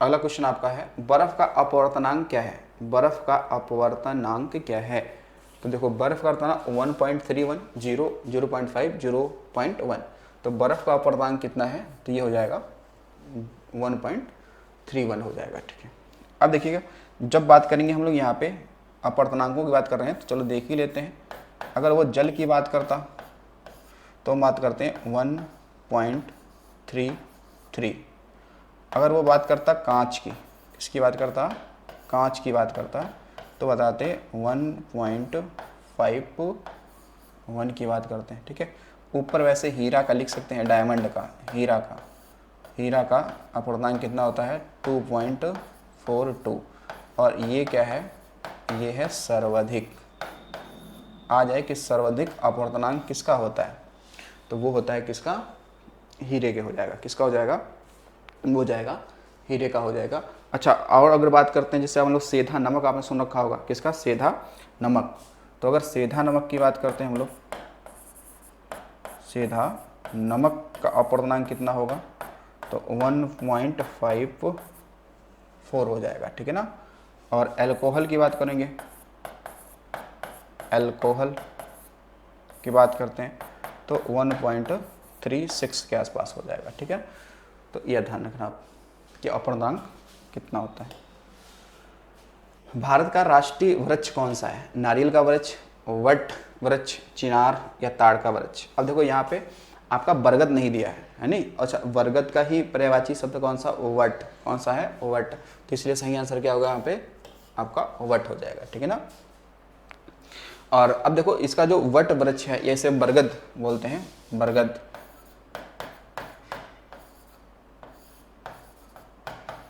अगला क्वेश्चन आपका है बर्फ का अपवर्तनांक क्या है, बर्फ का अपवर्तनांक क्या है। तो देखो बर्फ का अपवर्तनांक 1.31, 0, 0.5, 0.1। तो बर्फ का अपवर्तनांक कितना है, तो ये हो जाएगा 1.31 हो जाएगा। ठीक है, अब देखिएगा जब बात करेंगे हम लोग यहाँ पे अपर्तनांकों की बात कर रहे हैं, तो चलो देख ही लेते हैं। अगर वो जल की बात करता तो हम बात करते हैं 1.33। अगर वो बात करता कांच की, किसकी बात करता, कांच की बात करता, तो बताते 1.51 की बात करते हैं, ठीक है। ऊपर वैसे हीरा का लिख सकते हैं, डायमंड का, हीरा का अपूर्णांक कितना होता है 2.42। और ये क्या है, ये है सर्वाधिक। आ जाए कि सर्वाधिक अपूर्णांक किसका होता है, तो वो होता है किसका, हीरे के हो जाएगा। किसका हो जाएगा, वो हो जाएगा हीरे का हो जाएगा। अच्छा, और अगर बात करते हैं जैसे हम लोग सेंधा नमक, आपने सुन रखा होगा, किसका, सेंधा नमक। तो अगर सेंधा नमक की बात करते हैं हम लोग, सेंधा नमक का अपूर्णांक कितना होगा, तो 1.54 हो जाएगा, ठीक है ना। और अल्कोहल की बात करेंगे, अल्कोहल की बात करते हैं तो 1.36 के आसपास हो जाएगा, ठीक है। तो यह ध्यान रखना आप कि अपूर्णांक कितना होता है। भारत का राष्ट्रीय वृक्ष कौन सा है, नारियल का वृक्ष, वट वृक्ष, चिनार या ताड़ का वृक्ष। अब देखो यहाँ पे आपका बरगद नहीं दिया है नहीं। अच्छा, बरगद का ही पर्यायवाची शब्द कौन सा, वट। कौन सा है, वट। तो इसलिए सही आंसर क्या होगा यहाँ पे, आपका वट हो जाएगा, ठीक है ना। और अब देखो इसका जो वट वृक्ष है, ये इसे बरगद बोलते हैं, बरगद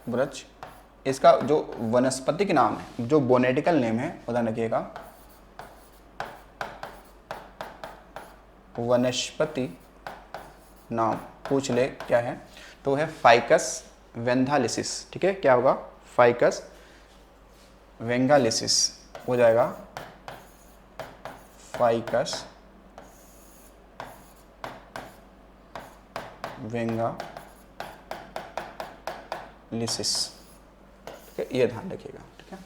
वृक्ष। इसका जो वनस्पतिक नाम है, जो बोनेटिकल नेम है, उदाहरण रखिएगा, वनस्पति नाम पूछ ले क्या है, तो वो है फाइकस वेंथालिसिस, ठीक है। क्या होगा, फाइकस वेंगालिसिस हो जाएगा, फाइकस वेंगालिसिस, ठीक है, ये ध्यान रखिएगा, ठीक है।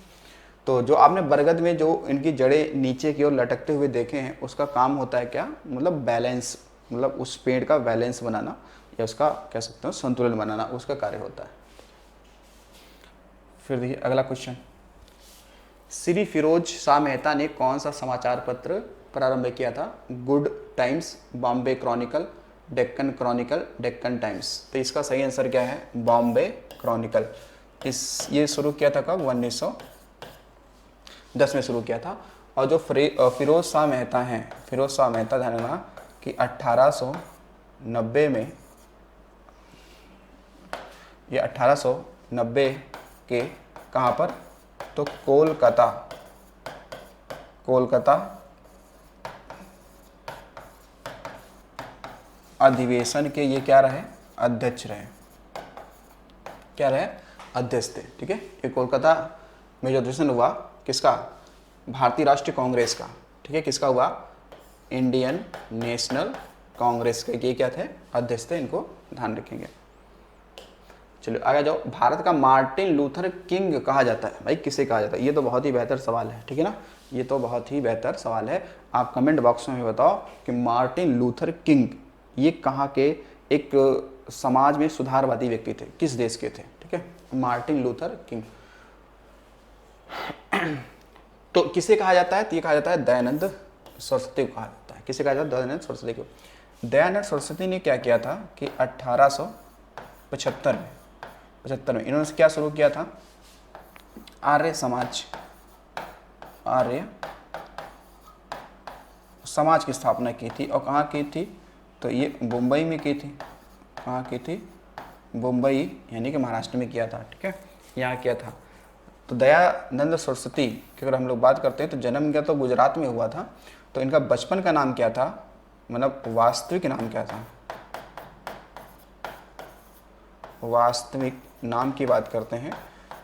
तो जो आपने बरगद में जो इनकी जड़ें नीचे की ओर लटकते हुए देखे हैं, उसका काम होता है क्या, मतलब बैलेंस, मतलब उस पेड़ का बैलेंस बनाना, या उसका कह सकते हो संतुलन बनाना, उसका कार्य होता है। फिर देखिए अगला क्वेश्चन, श्री फिरोज शाह मेहता ने कौन सा समाचार पत्र प्रारंभ किया था, good times, Bombay Chronicle, Deccan Chronicle, Deccan times. तो इसका सही आंसर क्या है, बॉम्बे क्रॉनिकल। ये शुरू किया था कब, 1910 में शुरू किया था। और जो फिरोज शाह मेहता हैं, फिरोज शाह मेहता ध्यान रखना कि 1890 में, ये 1890 के कहाँ पर, तो कोलकाता अधिवेशन के ये क्या रहे, अध्यक्ष रहे, क्या रहे, अध्यक्ष थे, ठीक है। ये कोलकाता में जो अधिवेशन हुआ किसका, भारतीय राष्ट्रीय कांग्रेस का, ठीक है। किसका हुआ, इंडियन नेशनल कांग्रेस के ये क्या थे, अध्यक्ष थे, इनको ध्यान रखेंगे। चलिए आगे जाओ, भारत का मार्टिन लूथर किंग कहा जाता है, भाई किसे कहा जाता है, ये तो बहुत ही बेहतर सवाल है, ठीक है ना। ये तो बहुत ही बेहतर सवाल है। आप कमेंट बॉक्स में बताओ कि मार्टिन लूथर किंग ये कहाँ के एक समाज में सुधारवादी व्यक्ति थे, किस देश के थे, ठीक है, मार्टिन लूथर किंग। तो किसे कहा जाता है, तो ये कहा जाता है दयानंद सरस्वती को कहा जाता है। किसे कहा जाता है, दयानंद सरस्वती को। दयानंद सरस्वती ने क्या किया था कि 1875 में इन्होंने क्या शुरू किया था, आर्य समाज की स्थापना की थी। और कहाँ की थी, तो ये मुंबई में की थी। कहाँ की थी, मुंबई यानी कि महाराष्ट्र में किया था, ठीक है, यहाँ किया था। तो दयानंद सरस्वती की अगर हम लोग बात करते हैं तो जन्म क्या तो गुजरात में हुआ था। तो इनका बचपन का नाम क्या था, मतलब वास्तविक नाम क्या था, वास्तविक नाम की बात करते हैं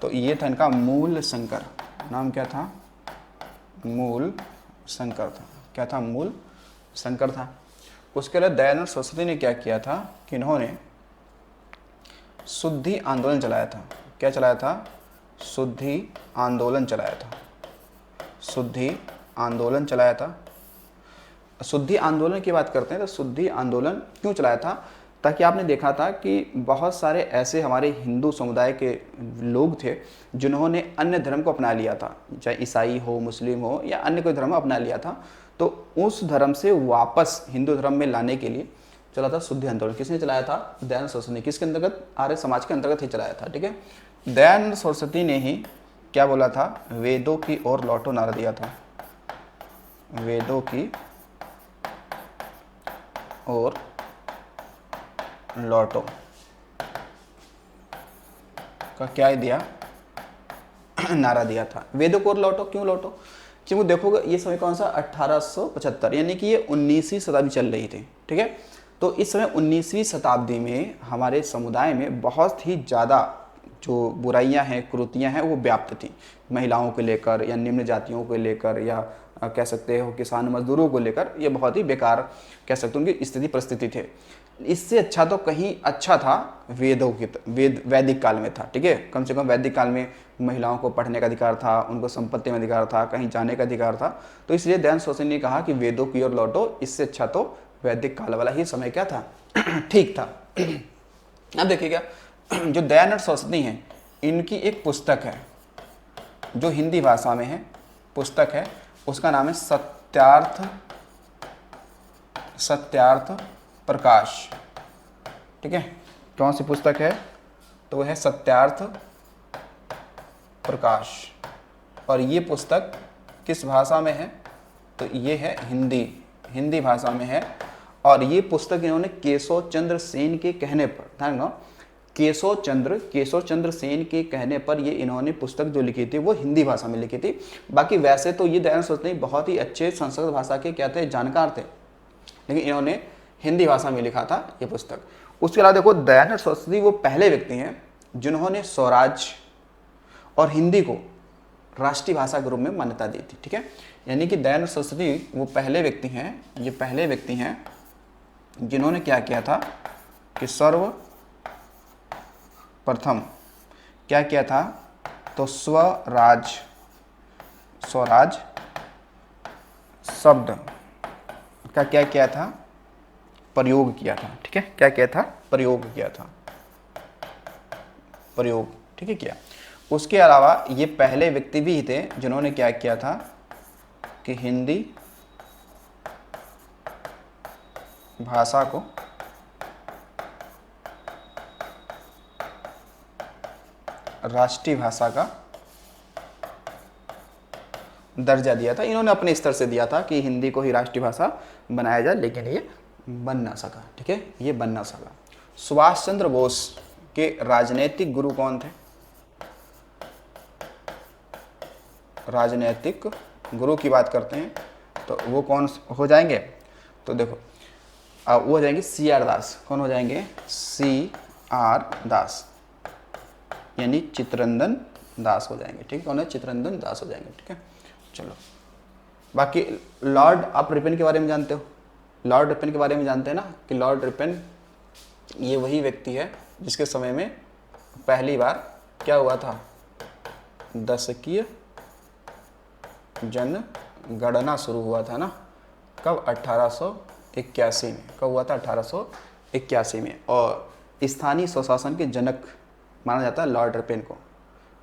तो ये था इनका मूल शंकर। नाम क्या था, मूल शंकर था। क्या था, मूल शंकर था। उसके बाद दयानंद सरस्वती ने क्या किया था कि इन्होंने शुद्धि आंदोलन चलाया था। क्या चलाया था, शुद्धि आंदोलन चलाया था। शुद्धि आंदोलन चलाया था। शुद्धि आंदोलन की बात करते हैं तो शुद्धि आंदोलन क्यों चलाया था, ताकि आपने देखा था कि बहुत सारे ऐसे हमारे हिंदू समुदाय के लोग थे जिन्होंने अन्य धर्म को अपना लिया था, चाहे ईसाई हो, मुस्लिम हो या अन्य कोई धर्म अपना लिया था। तो उस धर्म से वापस हिंदू धर्म में लाने के लिए चला था शुद्धि आंदोलन। किसने चलाया था? दयानंद सरस्वती ने। किसके अंतर्गत? आर्य समाज के अंतर्गत ही चलाया था। ठीक है, दयानंद सरस्वती ने ही क्या बोला था? वेदों की ओर लौटो नारा दिया था। वेदों की ओर लौटो का क्या दिया? नारा दिया था। वेदों को ओर लौटो, क्यों लौटो? क्योंकि देखोगे ये समय कौन सा? 1875, यानी कि ये 19वीं शताब्दी चल रही थी। ठीक है, तो इस समय 19वीं शताब्दी में हमारे समुदाय में बहुत ही ज़्यादा जो बुराइयां हैं, कुरीतियां हैं, वो व्याप्त थी। महिलाओं को लेकर या निम्न जातियों को लेकर या कह सकते हो किसान मजदूरों को लेकर, ये बहुत ही बेकार कह सकते हो उनकी स्थिति परिस्थिति थे। इससे अच्छा तो कहीं अच्छा था वेदों की वैदिक काल में था। ठीक है, कम से कम वैदिक काल में महिलाओं को पढ़ने का अधिकार था, उनको संपत्ति में अधिकार था, कहीं जाने का अधिकार था। तो इसलिए दयानंद सरस्वती ने कहा कि वेदों की ओर लौटो, इससे अच्छा तो वैदिक काल वाला ही समय क्या था? ठीक था। अब देखिएगा, जो दयानंद सरस्वती हैं, इनकी एक पुस्तक है जो हिंदी भाषा में है, पुस्तक है, उसका नाम है सत्यार्थ प्रकाश। ठीक है, कौन सी पुस्तक है? तो वह है सत्यार्थ प्रकाश। और ये पुस्तक किस भाषा में है? तो ये है हिंदी भाषा में है। और ये पुस्तक इन्होंने केशव चंद्र सेन के कहने पर, ध्यान रखना, केशव चंद्र सेन के कहने पर ये इन्होंने पुस्तक जो लिखी थी वो हिंदी भाषा में लिखी थी। बाकी वैसे तो ये दयानंद सरस्वती बहुत ही अच्छे संस्कृत भाषा के क्या थे? जानकार थे, लेकिन इन्होंने हिंदी भाषा में लिखा था ये पुस्तक। उसके अलावा देखो, दयानंद सरस्वती वो पहले व्यक्ति हैं जिन्होंने स्वराज और हिंदी को राष्ट्रीय भाषा के रूप में मान्यता दी थी। ठीक है, यानी कि दयानंद सरस्वती वो पहले व्यक्ति हैं, ये पहले व्यक्ति हैं जिन्होंने क्या किया था कि सर्वप्रथम क्या किया था? तो स्वराज शब्द का क्या किया था? प्रयोग किया था। ठीक है, क्या किया था? प्रयोग किया था, प्रयोग। ठीक है, किया। उसके अलावा ये पहले व्यक्ति भी थे जिन्होंने क्या किया था कि हिंदी भाषा को राष्ट्रीय भाषा का दर्जा दिया था। इन्होंने अपने स्तर से दिया था कि हिंदी को ही राष्ट्रीय भाषा बनाया जाए, लेकिन ये बन ना सका। ठीक है, ये बन ना सका। सुभाष चंद्र बोस के राजनीतिक गुरु कौन थे? राजनीतिक गुरु की बात करते हैं तो वो कौन हो जाएंगे? तो देखो, वो हो जाएंगे CR दास। कौन हो जाएंगे? CR दास, यानी चित्तरंजन दास हो जाएंगे। ठीक है, कौन है? चित्तरंजन दास हो जाएंगे। ठीक है, चलो। बाकी लॉर्ड आप रिपन के बारे में जानते हो? लॉर्ड रिपन के बारे में जानते हैं ना कि लॉर्ड रिपन ये वही व्यक्ति है जिसके समय में पहली बार क्या हुआ था? दशकीय जनगणना शुरू हुआ था ना। कब? 1881 में। कब हुआ था? 1881 में। और स्थानीय स्वशासन के जनक माना जाता है लॉर्ड रिपन को।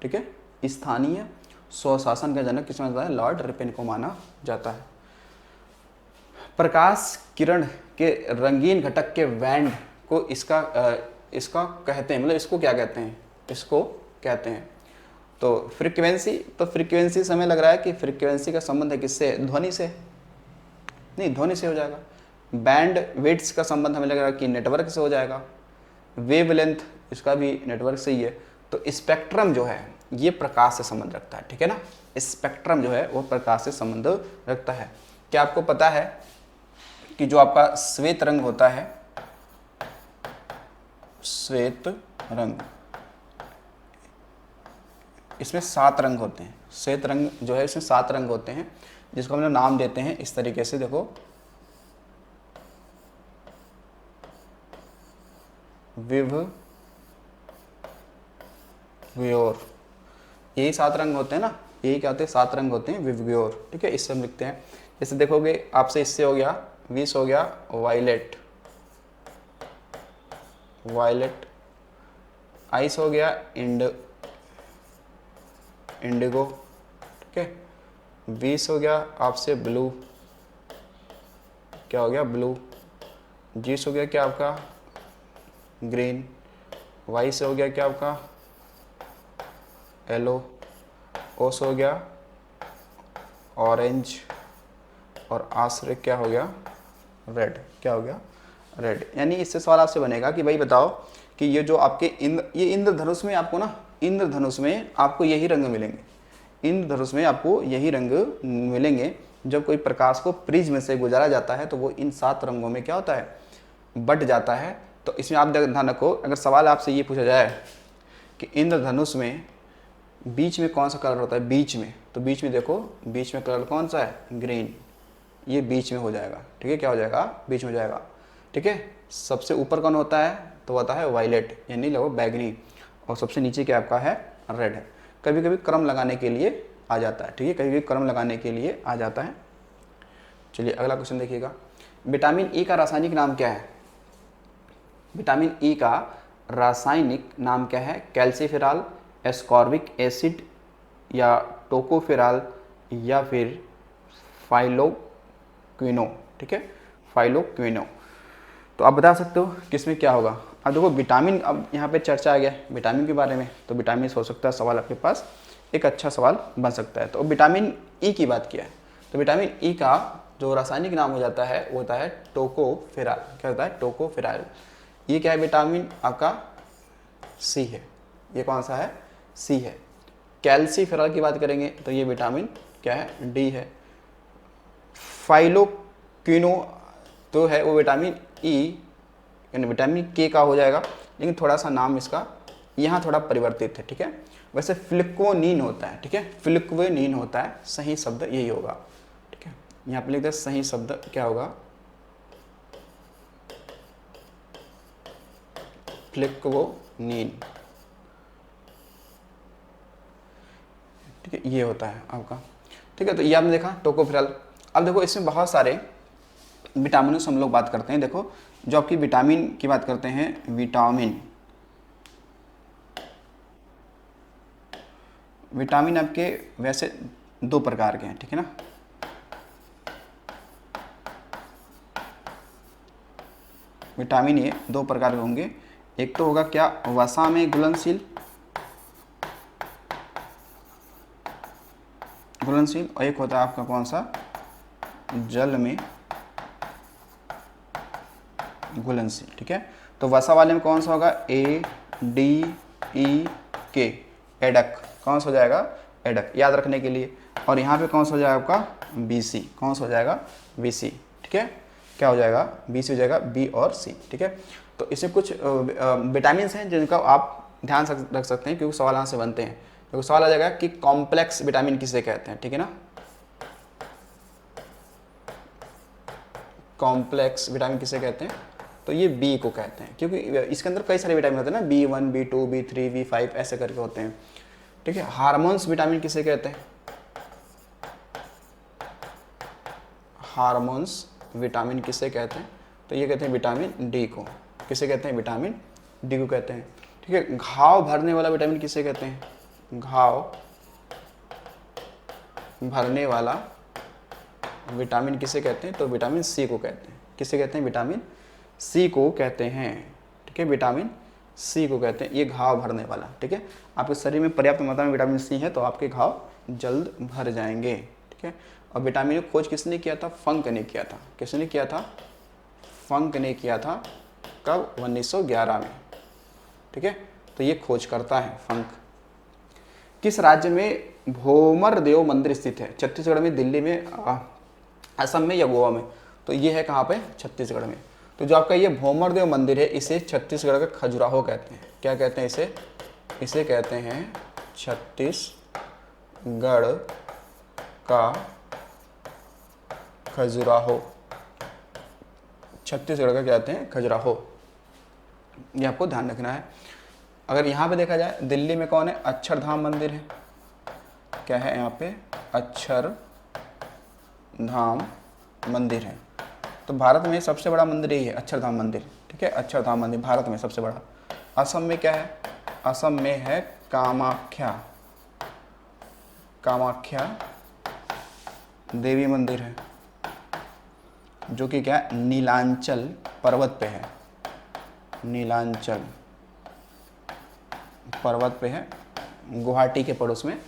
ठीक है, स्थानीय स्वशासन का जनक किस माना जाता है? लॉर्ड रिपन को माना जाता है। प्रकाश किरण के रंगीन घटक के बैंड को इसका कहते हैं, मतलब इसको क्या कहते हैं? इसको कहते हैं तो फ्रीक्वेंसी। तो फ्रीक्वेंसी से हमें लग रहा है कि फ्रीक्वेंसी का संबंध है किससे? ध्वनि से। नहीं, ध्वनि से हो जाएगा। बैंड विड्थ का संबंध हमें लग रहा है कि नेटवर्क से हो जाएगा। वेवलेंथ, इसका भी नेटवर्क से ही है। तो स्पेक्ट्रम जो है ये प्रकाश से संबंध रखता है। ठीक है ना, स्पेक्ट्रम जो है वो प्रकाश से संबंध रखता है। क्या आपको पता है कि जो आपका श्वेत रंग होता है, श्वेत रंग, इसमें 7 रंग होते हैं। श्वेत रंग जो है इसमें 7 रंग होते हैं, जिसको हम लोग नाम देते हैं इस तरीके से। देखो, विव व्योर, यही 7 रंग होते हैं ना। यही क्या होते हैं? 7 रंग होते हैं, विवग्योर। ठीक है, इससे हम लिखते हैं। जैसे देखोगे आपसे इससे हो गया, 20 हो गया वायलेट, वायलेट, आइस हो गया इंडिगो, ठीक है। 20 हो गया आपसे ब्लू, क्या हो गया ब्लू। जी से हो गया क्या आपका ग्रीन, वाई से हो गया क्या आपका येलो, ओ से हो गया ऑरेंज, और आश्रय क्या हो गया रेड, क्या हो गया रेड। यानी इससे सवाल आपसे बनेगा कि भाई बताओ कि ये जो आपके ये इंद्रधनुष में आपको ना, इंद्रधनुष में आपको यही रंग मिलेंगे, इंद्रधनुष में आपको यही रंग मिलेंगे। जब कोई प्रकाश को प्रिज्म से गुजारा जाता है तो वो इन 7 रंगों में क्या होता है बट जाता है। तो इसमें आप ध्यान रखो, अगर सवाल आपसे ये पूछा जाए कि इंद्रधनुष में बीच में कौन सा कलर होता है बीच में, तो बीच में देखो, बीच में कलर कौन सा है ग्रीन, ये बीच में हो जाएगा, ठीक है। क्या हो जाएगा बीच में हो जाएगा, ठीक है। सबसे ऊपर कौन होता है तो होता है वायलेट यानी लगभग बैगनी, और सबसे नीचे क्या आपका है रेड है। कभी कभी क्रम लगाने के लिए आ जाता है, ठीक है, कभी कभी क्रम लगाने के लिए आ जाता है। चलिए अगला क्वेश्चन देखिएगा, विटामिन ई का रासायनिक नाम क्या है। विटामिन ई का रासायनिक नाम क्या है, कैल्सीफेरॉल, एस्कॉर्बिक एसिड, या टोकोफेरॉल, या फिर फाइलोक्विनो, ठीक है, फाइलोक्विनो। तो आप बता सकते हो किसमें क्या होगा। अब देखो विटामिन, अब यहाँ पे चर्चा आ गया विटामिन के बारे में, तो विटामिन हो सकता है सवाल आपके पास एक अच्छा सवाल बन सकता है। तो विटामिन ई की बात किया है, तो विटामिन ई का जो रासायनिक नाम हो जाता है वो होता है टोकोफेरॉल, क्या होता है टोकोफेरॉल। ये क्या है विटामिन आपका सी है, ये कौन सा है सी है। कैल्सीफेरॉल की बात करेंगे तो ये विटामिन क्या है डी है। फाइलोक्विनो तो है वो विटामिन ई यानी विटामिन के का हो जाएगा, लेकिन थोड़ा सा नाम इसका यहाँ थोड़ा परिवर्तित है, ठीक है। वैसे फ्लिक्वोनिन होता है, ठीक है, फ्लिक्वेनिन होता है, सही शब्द यही होगा, ठीक है। यहाँ पे लिखते हैं सही शब्द क्या होगा फ्लिक्वोनिन, ठीक है, ये होता है आपका, ठीक है। तो ये आपने देखा टोकोफेरॉल। अब देखो इसमें बहुत सारे विटामिनों से हम लोग बात करते हैं। देखो जो आपकी विटामिन की बात करते हैं, विटामिन आपके वैसे 2 प्रकार के हैं, ठीक है ना। विटामिन ये 2 प्रकार के होंगे, एक तो होगा क्या वसा में घुलनशील, और एक होता है आपका कौन सा जल में घुलनशील, ठीक है। तो वसा वाले में कौन सा होगा ADEK, एडक, कौन सा हो जाएगा एडक, याद रखने के लिए। और यहाँ पे कौन सा हो जाएगा आपका BC, कौन सा हो जाएगा BC, ठीक है। क्या हो जाएगा BC हो जाएगा B और C, ठीक है। तो इससे कुछ विटामिन हैं जिनका आप ध्यान रख सकते हैं क्योंकि सवाल यहाँ से बनते हैं। तो सवाल आ जाएगा कि कॉम्प्लेक्स विटामिन किसे कहते हैं, ठीक है ना। कॉम्प्लेक्स विटामिन किसे कहते हैं, तो ये बी को कहते हैं क्योंकि इसके अंदर कई सारे विटामिन होते हैं ना, B1 B2 B3 B5 ऐसे करके होते हैं, ठीक है। हार्मोन्स विटामिन किसे कहते हैं, हार्मोन्स विटामिन किसे कहते हैं, तो ये कहते हैं विटामिन डी को, किसे कहते हैं विटामिन डी को कहते हैं, ठीक है। घाव भरने वाला विटामिन किसे कहते हैं, घाव भरने वाला विटामिन किसे कहते हैं, तो विटामिन सी को कहते हैं, किसे कहते हैं विटामिन सी को कहते हैं, ठीक है, विटामिन सी को कहते हैं, ये घाव भरने वाला, ठीक है। आपके शरीर में पर्याप्त मात्रा में विटामिन सी है तो आपके घाव जल्द भर जाएंगे, ठीक है। और विटामिन की खोज किसने किया था, फंक ने किया था, किसने किया था, फंक ने किया था, कब 1911 में, ठीक है। तो ये खोज करता है फंक। किस राज्य में भोमर देव मंदिर स्थित है, छत्तीसगढ़ में, दिल्ली में, असम में या गोवा में, तो ये है कहाँ पे छत्तीसगढ़ में। तो जो आपका ये भोमर देव मंदिर है इसे छत्तीसगढ़ का खजुराहो कहते हैं, क्या कहते हैं इसे, इसे कहते हैं छत्तीसगढ़ का खजुराहो, छत्तीसगढ़ का कहते हैं खजुराहो, ये आपको ध्यान रखना है। अगर यहाँ पे देखा जाए दिल्ली में कौन है, अक्षरधाम मंदिर है, क्या है यहाँ पे अक्षरधाम मंदिर है। तो भारत में सबसे बड़ा मंदिर यही है अक्षरधाम मंदिर, ठीक है, अक्षरधाम मंदिर भारत में सबसे बड़ा। असम में क्या है, असम में है कामाख्या, कामाख्या देवी मंदिर है, जो कि क्या है, नीलांचल पर्वत पे है, नीलांचल पर्वत पे है, गुवाहाटी के पड़ोस में।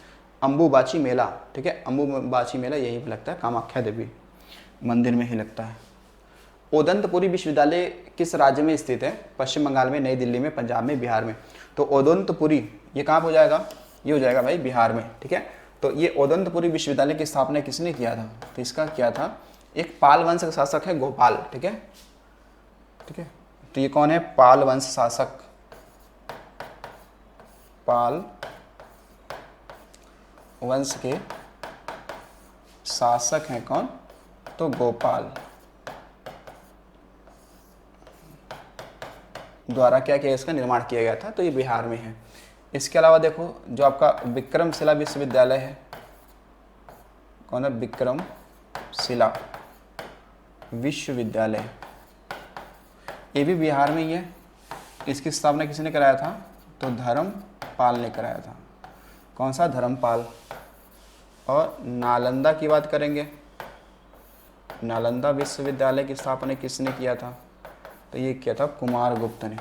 अम्बुबाची मेला, ठीक है, अम्बुबाची मेला यही पे लगता है, कामाख्या देवी मंदिर में ही लगता है। ओदंतपुरी विश्वविद्यालय किस राज्य में स्थित है, पश्चिम बंगाल में, नई दिल्ली में, पंजाब में, बिहार में। तो ओदंतपुरी ये कहाँ हो जाएगा, ये हो जाएगा भाई बिहार में, ठीक है। तो ये ओदंतपुरी विश्वविद्यालय की स्थापना किसने किया था, तो इसका किया था एक पाल वंश का शासक है गोपाल, ठीक है, ठीक है। तो ये कौन है, पाल वंश शासक, पाल वंश के शासक हैं कौन, तो गोपाल द्वारा क्या किया, इसका निर्माण किया गया था। तो ये बिहार में है। इसके अलावा देखो जो आपका विक्रमशिला विश्वविद्यालय है, कौन है, विक्रमशिला विश्वविद्यालय, ये भी बिहार में ही है। इसकी स्थापना किसने कराया था, तो धर्मपाल ने कराया था। कौन सा, धर्मपाल। और नालंदा की बात करेंगे, नालंदा विश्वविद्यालय की स्थापना किसने किया था, तो ये किया था कुमारगुप्त ने,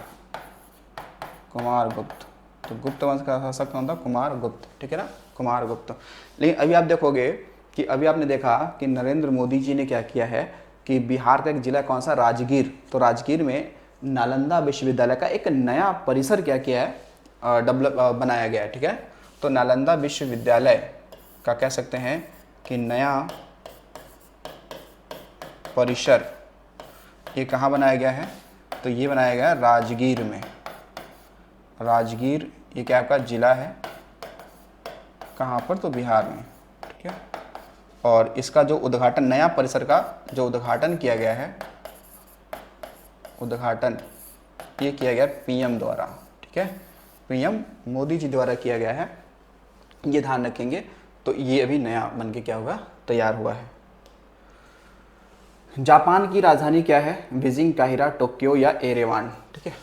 कुमारगुप्त। तो गुप्त वंश का शासक कौन था, कुमारगुप्त, ठीक है ना, कुमारगुप्त। लेकिन अभी आप देखोगे कि अभी आपने देखा कि नरेंद्र मोदी जी ने क्या किया है कि बिहार का एक जिला कौन सा, राजगीर। तो राजगीर में नालंदा विश्वविद्यालय का एक नया परिसर क्या किया है, डेवलप बनाया गया है, ठीक है। तो नालंदा विश्वविद्यालय का कह सकते हैं कि नया परिसर ये कहाँ बनाया गया है, तो ये बनाया गया है राजगीर में। राजगीर ये क्या आपका जिला है, कहाँ पर, तो बिहार में, ठीक है। और इसका जो उद्घाटन, नया परिसर का जो उद्घाटन किया गया है, उद्घाटन ये किया गया पीएम द्वारा, ठीक है, पीएम मोदी जी द्वारा किया गया है, ये ध्यान रखेंगे। तो ये अभी नया बन के क्या हुआ, तैयार हुआ है। जापान की राजधानी क्या है, बीजिंग, काहिरा, टोक्यो या एरेवान, ठीक है।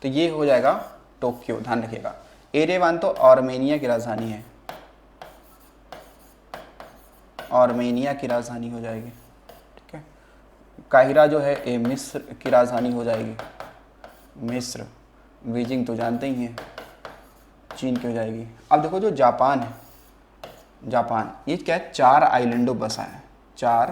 तो ये हो जाएगा टोक्यो, ध्यान रखिएगा। एरेवान तो आर्मेनिया की राजधानी है, आर्मेनिया की राजधानी हो जाएगी, ठीक है। काहिरा जो है ये मिस्र की राजधानी हो जाएगी, मिस्र। बीजिंग तो जानते ही हैं, चीन की हो जाएगी। अब देखो जो जापान है, जापान ये क्या है, 4 आइलैंडों बसा है, 4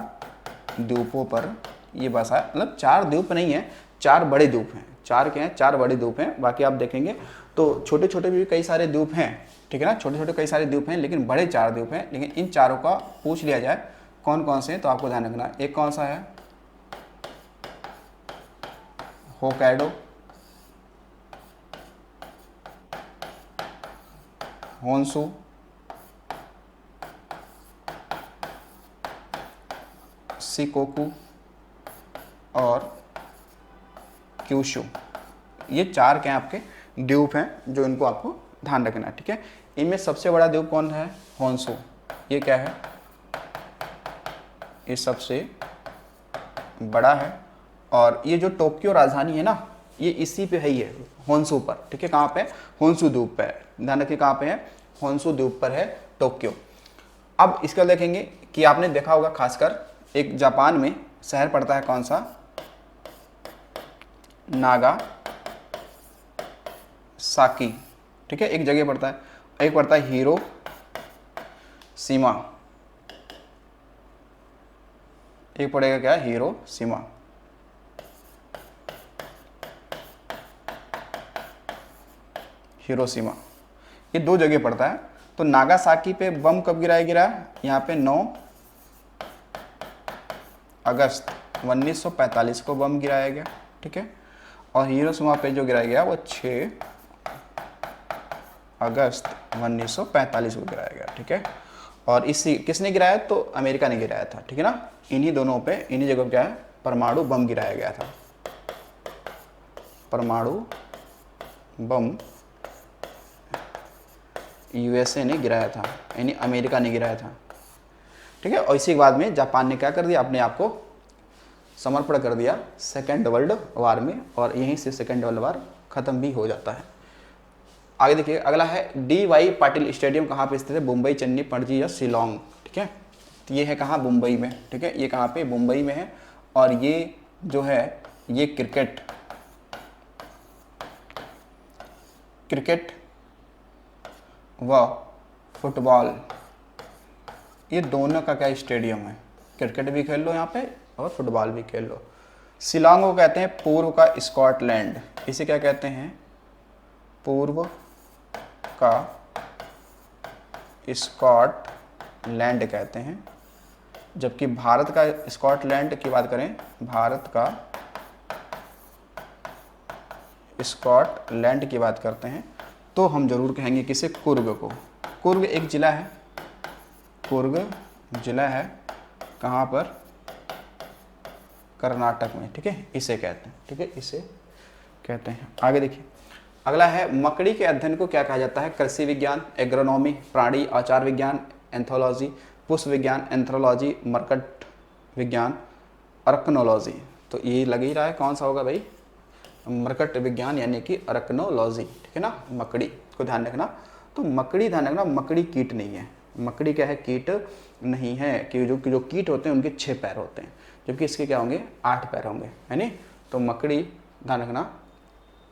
द्वीपों पर ये बसा है। मतलब 4 द्वीप नहीं है, 4 बड़े द्वीप हैं। 4 क्या हैं, 4 बड़े द्वीप हैं। बाकी आप देखेंगे तो छोटे छोटे भी कई सारे द्वीप हैं, ठीक है ना, छोटे छोटे कई सारे द्वीप हैं, लेकिन बड़े 4 द्वीप हैं। लेकिन इन चारों का पूछ लिया जाए कौन कौन से हैं, तो आपको ध्यान रखना। एक कौन सा है, होकाइडो, होन्शु, शिकोकू और क्यूशु। ये 4 क्या हैं आपके द्वीप हैं जो इनको आपको ध्यान रखना है, ठीक है। इनमें सबसे बड़ा द्वीप कौन है, होन्शु। ये क्या है, ये सबसे बड़ा है। और ये जो टोक्यो राजधानी है ना, ये इसी पे है ही है, होन्शु पर, ठीक है। कहाँ पे, होन्शु द्वीप पे है, ध्यान रखिए कहाँ पे है, होन्शु द्वीप पर है टोक्यो। अब इसका देखेंगे कि आपने देखा होगा खासकर एक जापान में शहर पड़ता है कौन सा, नागा साकी, ठीक है, एक जगह पड़ता है। एक पड़ता है हीरो सीमा, एक पड़ेगा क्या, हीरो सीमा। हिरोशिमा, ये 2 जगह पड़ता है। तो नागासाकी पे बम कब गिरा, यहाँ पे 9 अगस्त 1945 को बम गिराया गया, ठीक है। और हिरोशिमा पे जो गिराया गया वो 6 अगस्त 1945 को गिराया गया, ठीक है। और इसी किसने गिराया, तो अमेरिका ने गिराया था, ठीक है ना। इन्हीं दोनों पे, इन्हीं जगह पे क्या है, परमाणु बम गिराया गया था। परमाणु बम यूएसए ने गिराया था, यानी अमेरिका ने गिराया था, ठीक है। और इसी के बाद में जापान ने क्या कर दिया, अपने आप को समर्पण कर दिया सेकेंड वर्ल्ड वार में, और यहीं से सेकेंड वर्ल्ड वार ख़त्म भी हो जाता है। आगे देखिए, अगला है डी.वाई. पाटिल स्टेडियम कहाँ पे स्थित है? मुंबई, चेन्नई, पणजी या शिलोंग। ठीक है, तो ये है कहाँ? मुंबई में। ठीक है, ये कहाँ पे? मुंबई में है। और ये जो है ये क्रिकेट व फुटबॉल, ये दोनों का क्या स्टेडियम है? क्रिकेट भी खेल लो यहाँ पे और फुटबॉल भी खेल लो। शिलोंग को कहते हैं पूर्व का स्कॉटलैंड। इसे क्या कहते हैं? पूर्व का स्कॉटलैंड कहते हैं। जबकि भारत का स्कॉटलैंड की बात करें, भारत का स्कॉटलैंड की बात करते हैं तो हम जरूर कहेंगे किसे? कुर्ग को। कुर्ग एक जिला है, कुर्ग जिला है कहाँ पर? कर्नाटक में। ठीक है, इसे कहते हैं। ठीक है, इसे कहते हैं। आगे देखिए, अगला है मकड़ी के अध्ययन को क्या कहा जाता है? कृषि विज्ञान, एग्रोनॉमी, प्राणी आचार विज्ञान, एंथोलॉजी, पुष्प विज्ञान, एंथ्रोलॉजी, मरकट विज्ञान, अर्कनोलॉजी। तो ये लग ही रहा है कौन सा होगा भाई? मरकट विज्ञान यानी कि अर्कनोलॉजी। ठीक है ना, मकड़ी को ध्यान रखना। तो मकड़ी ध्यान रखना, मकड़ी कीट नहीं है। मकड़ी क्या है? कीट नहीं है। कि जो कीट होते हैं उनके 6 पैर होते हैं, जबकि इसके क्या होंगे? 8 पैर होंगे, है नहीं? तो मकड़ी ध्यान रखना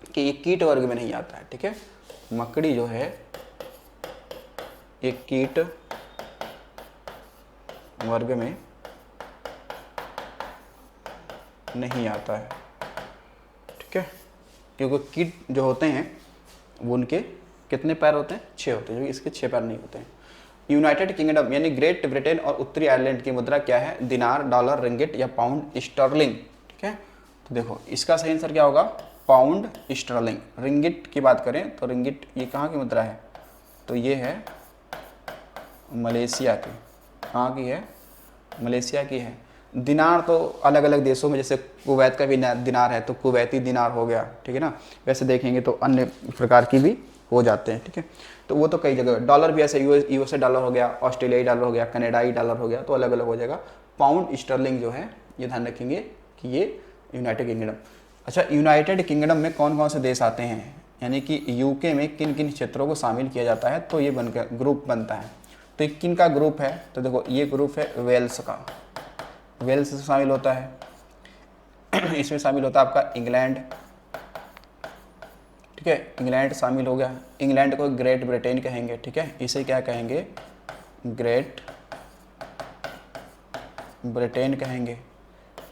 कि ये कीट वर्ग में नहीं आता है। ठीक है, मकड़ी जो है ये कीट वर्ग में नहीं आता है। ठीक है, क्योंकि कीट जो होते हैं वो उनके कितने पैर होते हैं? 6 होते हैं, जो इसके 6 पैर नहीं होते हैं। यूनाइटेड किंगडम यानी ग्रेट ब्रिटेन और उत्तरी आयरलैंड की मुद्रा क्या है? दिनार, डॉलर, रिंगिट या पाउंड स्टर्लिंग। ठीक है, तो देखो इसका सही आंसर क्या होगा? Pound sterling. रिंगिट की बात करें तो रिंगिट ये कहाँ की मुद्रा है? तो ये है मलेशिया की। कहाँ की है? मलेशिया की है। दिनार तो अलग अलग देशों में, जैसे कुवैत का भी दिनार है तो कुवैती दिनार हो गया। ठीक है ना, वैसे देखेंगे तो अन्य प्रकार की भी हो जाते हैं। ठीक है, तो वो तो कई जगह। डॉलर भी ऐसे यूएसए डॉलर हो गया, ऑस्ट्रेलियाई डॉलर हो गया, कनाडाई डॉलर हो गया, तो अलग अलग हो जाएगा। पाउंड स्टर्लिंग जो है ये ध्यान रखेंगे कि ये यूनाइटेड किंगडम। अच्छा, यूनाइटेड किंगडम में कौन कौन से देश आते हैं, यानी कि यूके में किन किन क्षेत्रों को शामिल किया जाता है? तो ये बनकर ग्रुप बनता है। तो ये किन का ग्रुप है? तो देखो ये ग्रुप है वेल्स का। वेल्स से शामिल होता है। इसमें शामिल होता है आपका इंग्लैंड। ठीक है, इंग्लैंड शामिल हो गया। इंग्लैंड को ग्रेट ब्रिटेन कहेंगे। ठीक है, इसे क्या कहेंगे? ग्रेट ब्रिटेन कहेंगे।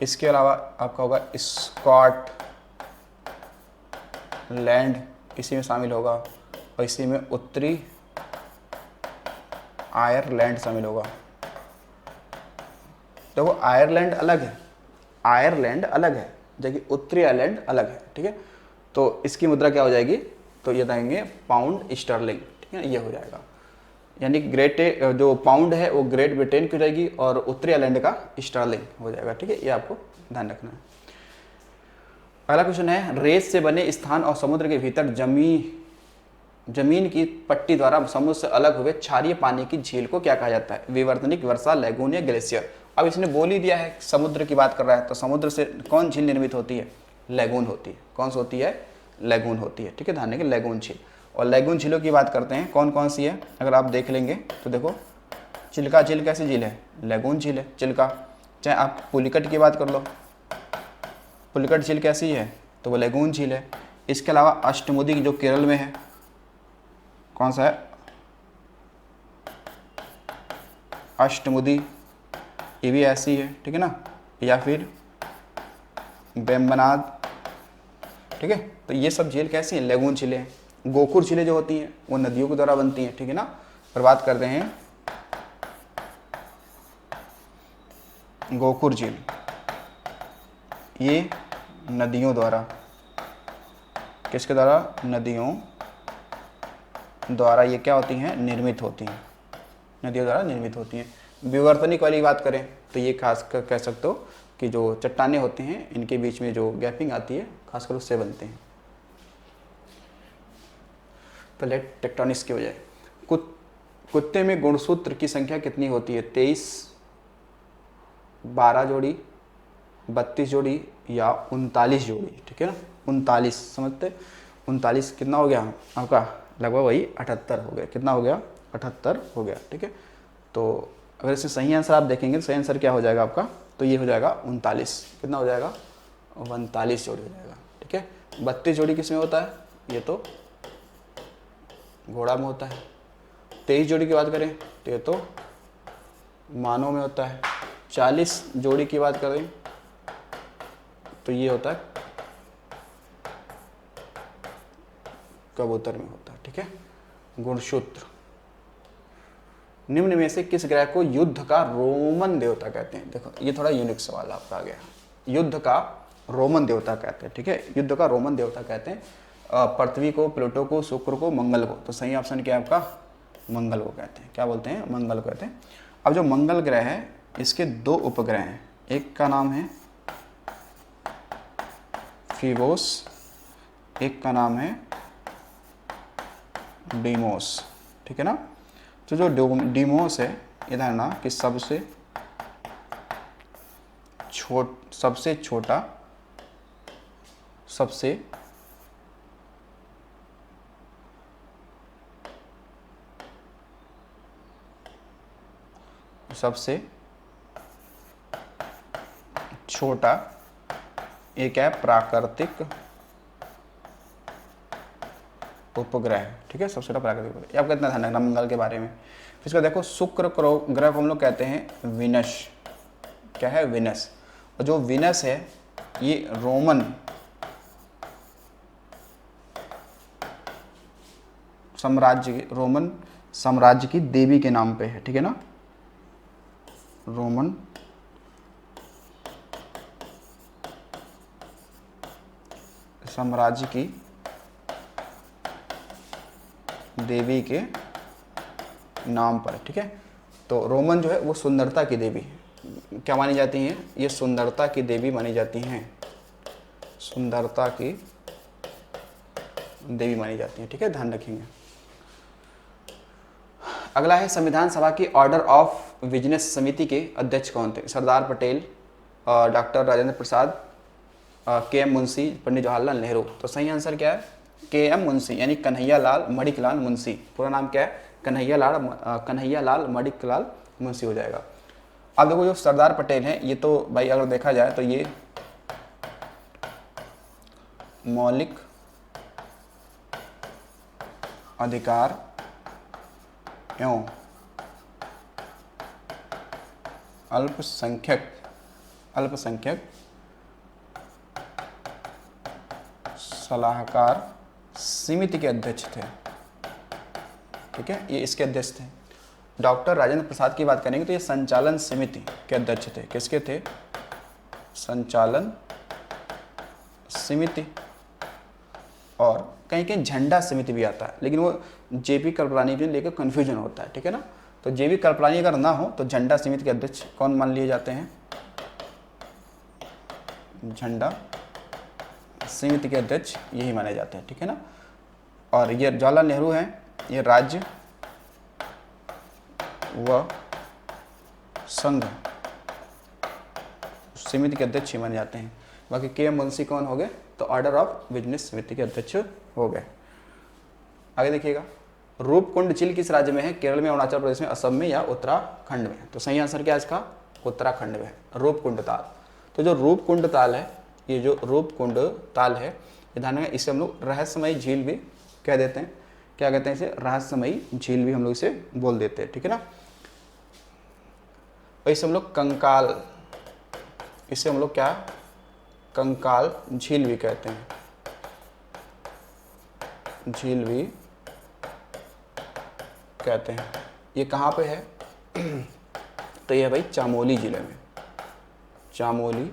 इसके अलावा आपका होगा स्कॉटलैंड, इसी में शामिल होगा। और इसी में उत्तरी आयरलैंड शामिल होगा। देखो आयरलैंड अलग है, आयरलैंड अलग है, जबकि उत्तरी आयरलैंड अलग है। ठीक है, तो इसकी मुद्रा क्या हो जाएगी? तो ये देंगे पाउंड स्टर्लिंग। ठीक है, ये हो जाएगा। यानी ग्रेट जो पाउंड है वो ग्रेट ब्रिटेन की रहेगी और उत्तरी आयरलैंड का स्टर्लिंग हो जाएगा। ठीक है, ये आपको ध्यान रखना है। अगला क्वेश्चन है, रेत से बने स्थान और समुद्र के भीतर जमीन की पट्टी द्वारा समुद्र से अलग हुए क्षारीय पानी की झील को क्या कहा जाता है? विवर्तनिक, वर्षा, लैगून या ग्लेशियर। अब इसने बोल ही दिया है समुद्र की बात कर रहा है, तो समुद्र से कौन झील निर्मित होती है? लैगून होती है। कौन सी होती है? लैगून होती है। ठीक है, ध्यान रखें, लैगून झील। और लैगून झीलों की बात करते हैं, कौन कौन सी है? अगर आप देख लेंगे तो देखो, चिल्का झील कैसी झील है? लैगून झील है चिल्का। चाहे आप पुलिकट की बात कर लो, पुलिकट झील कैसी है? तो वो लैगून झील है। इसके अलावा अष्टमुदी जो केरल में है, कौन सा है? अष्टमुदी, ये भी ऐसी है। ठीक है ना, या फिर वेम्बनाड। ठीक है, तो ये सब झील कैसी हैं? लैगून झीलें हैं। गोकुर झीलें जो होती हैं वो नदियों के द्वारा बनती हैं। ठीक है ना, और बात करते हैं गोकुर झील, ये नदियों द्वारा, किसके द्वारा? नदियों द्वारा ये क्या होती हैं? निर्मित होती हैं, नदियों द्वारा निर्मित होती हैं। विवर्तनिक वाली बात करें तो ये खास कर कह सकते हो कि जो चट्टानें होती हैं इनके बीच में जो गैपिंग आती है खासकर उससे बनते हैं, प्लेट टेक्टोनिक्स की वजह। कुत्ते में गुणसूत्र की संख्या कितनी होती है? 23, 12 जोड़ी, 32 जोड़ी या 39 जोड़ी, ठीक है ना, 39 समझते, 39 कितना हो गया आपका, लगभग वही 78 हो गया, कितना हो गया 78 हो गया, ठीक है। तो अगर इसमें सही आंसर आप देखेंगे तो सही आंसर क्या हो जाएगा आपका, तो ये हो जाएगा 39, कितना हो जाएगा 39 जोड़ी हो जाएगा, ठीक है। 32 जोड़ी किस में होता है, ये तो घोड़ा में होता है। 23 जोड़ी की बात करें तो ये तो मानव में होता है। 40 जोड़ी की बात करें तो ये होता है कबूतर में होता है, ठीक है। गुणसूत्र, निम्न में से किस ग्रह को युद्ध का रोमन देवता कहते हैं। देखो ये थोड़ा यूनिक सवाल आपका आ गया, युद्ध का रोमन देवता कहते हैं, ठीक है, युद्ध का रोमन देवता कहते हैं पृथ्वी को, प्लूटो को, शुक्र को, मंगल को। तो सही ऑप्शन क्या है आपका, मंगल को कहते हैं, क्या बोलते हैं, मंगल को कहते हैं। अब जो मंगल ग्रह है इसके 2 उपग्रह हैं, एक का नाम है फीबोस, एक का नाम है डीमोस, ठीक है ना। तो जो डीमोस है, ये धारणा कि सबसे छोटा, सबसे छोटा एक है प्राकृतिक उपग्रह, ठीक है, सबसे छोटा प्राकृतिक उपग्रह। ये आपका इतना ध्यान रखना मंगल के बारे में। फिर इसको देखो, शुक्र ग्रह को हम लोग कहते हैं विनस, क्या है, विनस। और जो विनस है ये रोमन साम्राज्य की देवी के नाम पे है, ठीक है ना, रोमन साम्राज्य की देवी के नाम पर, ठीक है। तो रोमन जो है वो सुंदरता की देवी क्या मानी जाती हैं, ये सुंदरता की देवी मानी जाती हैं, सुंदरता की देवी मानी जाती हैं, ठीक है, ध्यान रखेंगे। अगला है संविधान सभा की ऑर्डर ऑफ बिजनेस समिति के अध्यक्ष कौन थे। Sardar Patel, doctor Rajendra Prasad, KM. मुंशी, पंडित जवाहरलाल नेहरू। तो सही आंसर क्या है, के.एम. मुंशी, यानी कन्हैया लाल मणिकलाल मुंशी। पूरा नाम क्या है, कन्हैया लाल मणिकलाल मुंशी हो जाएगा। अब देखो जो सरदार पटेल हैं, ये तो भाई अगर देखा जाए तो ये मौलिक अधिकार एवं अल्पसंख्यक सलाहकार समिति के अध्यक्ष थे, ठीक है, ये इसके अध्यक्ष थे। डॉक्टर राजेंद्र प्रसाद की बात करेंगे तो ये संचालन समिति के अध्यक्ष थे। किसके थे, संचालन समिति। और कहीं कहीं झंडा समिति भी आता है, लेकिन वो जेपी कृपलानी को लेकर कन्फ्यूजन होता है, ठीक है ना। तो जेपी कृपलानी अगर ना हो तो झंडा समिति के अध्यक्ष कौन मान लिए जाते हैं, झंडा समिति के अध्यक्ष यही माने जाते हैं, ठीक है ना। और ये जवाहरलाल नेहरू हैं, ये राज्य व संघ समिति के अध्यक्ष ही माने जाते हैं। बाकी के.एम. मुंशी कौन हो गए, तो ऑर्डर ऑफ बिजनेस समिति के अध्यक्ष हो गए। आगे देखिएगा, रूपकुंड झील किस राज्य में है, केरल में, अरुणाचल प्रदेश में, असम में या उत्तराखंड में। तो सही आंसर क्या है इसका, उत्तराखंड में है रूपकुंड ताल। तो जो रूपकुंड ताल है, ये जो रूपकुंड ताल है, ये ध्यान में, इसे हम लोग रहस्यमयी झील भी कह देते हैं। क्या कहते हैं इसे, रहस्यमयी झील भी हम लोग इसे बोल देते हैं, ठीक है ना। और इसे हम लोग कंकाल, इसे हम लोग क्या, कंकाल झील भी कहते हैं, झील भी कहते हैं। ये कहाँ पे है तो ये भाई चामोली जिले में, चामोली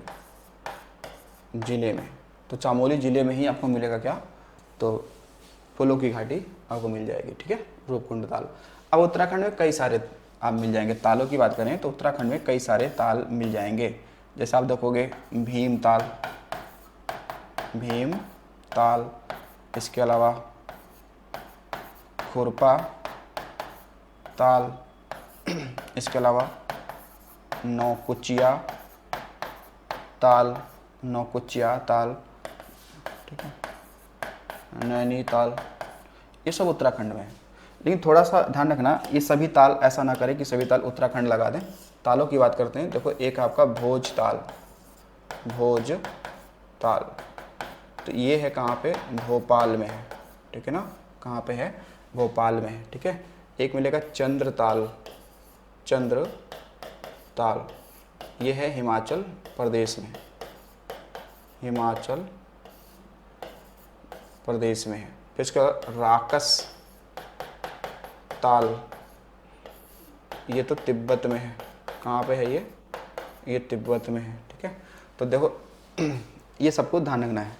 जिले में। तो चामोली जिले में ही आपको मिलेगा क्या, तो फूलों की घाटी आपको मिल जाएगी, ठीक है, रूपकुंड ताल। अब उत्तराखंड में कई सारे आप मिल जाएंगे, तालों की बात करें तो उत्तराखंड में कई सारे ताल मिल जाएंगे। जैसे आप देखोगे भीम ताल, इसके अलावा खुरपा ताल, इसके अलावा नौकुचिया ताल, नौकुचिया ताल, ठीक है, नैनीताल, ये सब उत्तराखंड में है। लेकिन थोड़ा सा ध्यान रखना, ये सभी ताल ऐसा ना करें कि सभी ताल उत्तराखंड लगा दें। तालों की बात करते हैं। देखो एक आपका भोज ताल, भोज ताल, तो ये है कहाँ पे, भोपाल में है, ठीक है ना, कहाँ पे है, भोपाल में है, ठीक है। एक मिलेगा चंद्र ताल, चंद्र ताल, ये है हिमाचल प्रदेश में, हिमाचल प्रदेश में है। फिर इसका राकस ताल, ये तो तिब्बत में है, कहाँ पे है ये तिब्बत में है, ठीक है। तो देखो ये सबको ध्यान रखना है।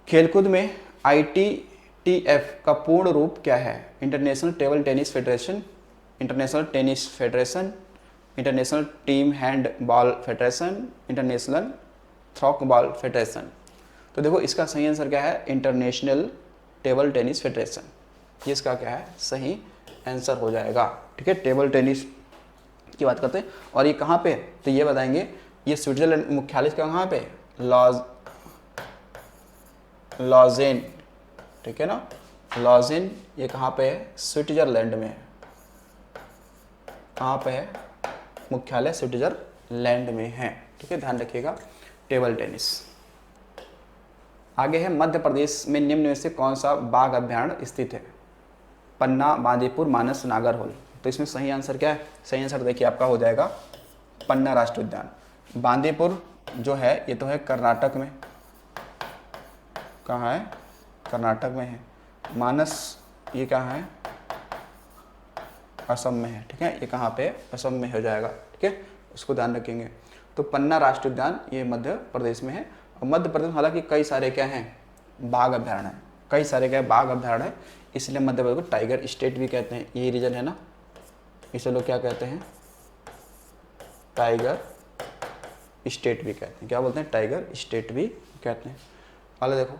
खेलकूद में ITTF का पूर्ण रूप क्या है? International table tennis federation, international tennis federation, international team hand ball federation, international throw ball federation. तो देखो इसका सही आंसर क्या है, इंटरनेशनल टेबल टेनिस फेडरेशन, ये इसका क्या है, सही आंसर हो जाएगा, ठीक है। टेबल टेनिस की बात करते हैं। और ये कहाँ पे, तो ये बताएंगे, ये स्विट्जरलैंड मुख्यालय कहाँ पे, लॉजेन, ठीक है ना, लॉजेन, ये कहाँ पे है, स्विट्जरलैंड में है। कहाँ पे है, मुख्यालय स्विट्जरलैंड में है, ठीक है, ध्यान रखिएगा। Table tennis. आगे है, मध्य प्रदेश में निम्न में से कौन सा बाघ अभ्यारण्य स्थित है? पन्ना, बांदीपुर, मानस, नागरहोल। तो इसमें सही आंसर क्या है, सही आंसर देखिए आपका हो जाएगा पन्ना राष्ट्रीय उद्यान। बांदीपुर जो है ये तो है कर्नाटक में, कहाँ है, कर्नाटक में है। मानस ये कहाँ है, असम में है, ठीक है, ये कहाँ पे, असम में हो जाएगा, ठीक है, उसको ध्यान रखेंगे। तो पन्ना राष्ट्रीय उद्यान ये मध्य प्रदेश में है। और मध्य प्रदेश हालांकि कई सारे क्या हैं, बाघ अभ्यारण्य है, कई सारे क्या बाघ अभ्यारण्य है, इसलिए मध्य प्रदेश को टाइगर स्टेट भी कहते हैं। ये रीजन है ना, इसे लोग क्या कहते हैं, टाइगर स्टेट भी कहते हैं। क्या बोलते हैं, टाइगर स्टेट भी कहते हैं। अगला देखो,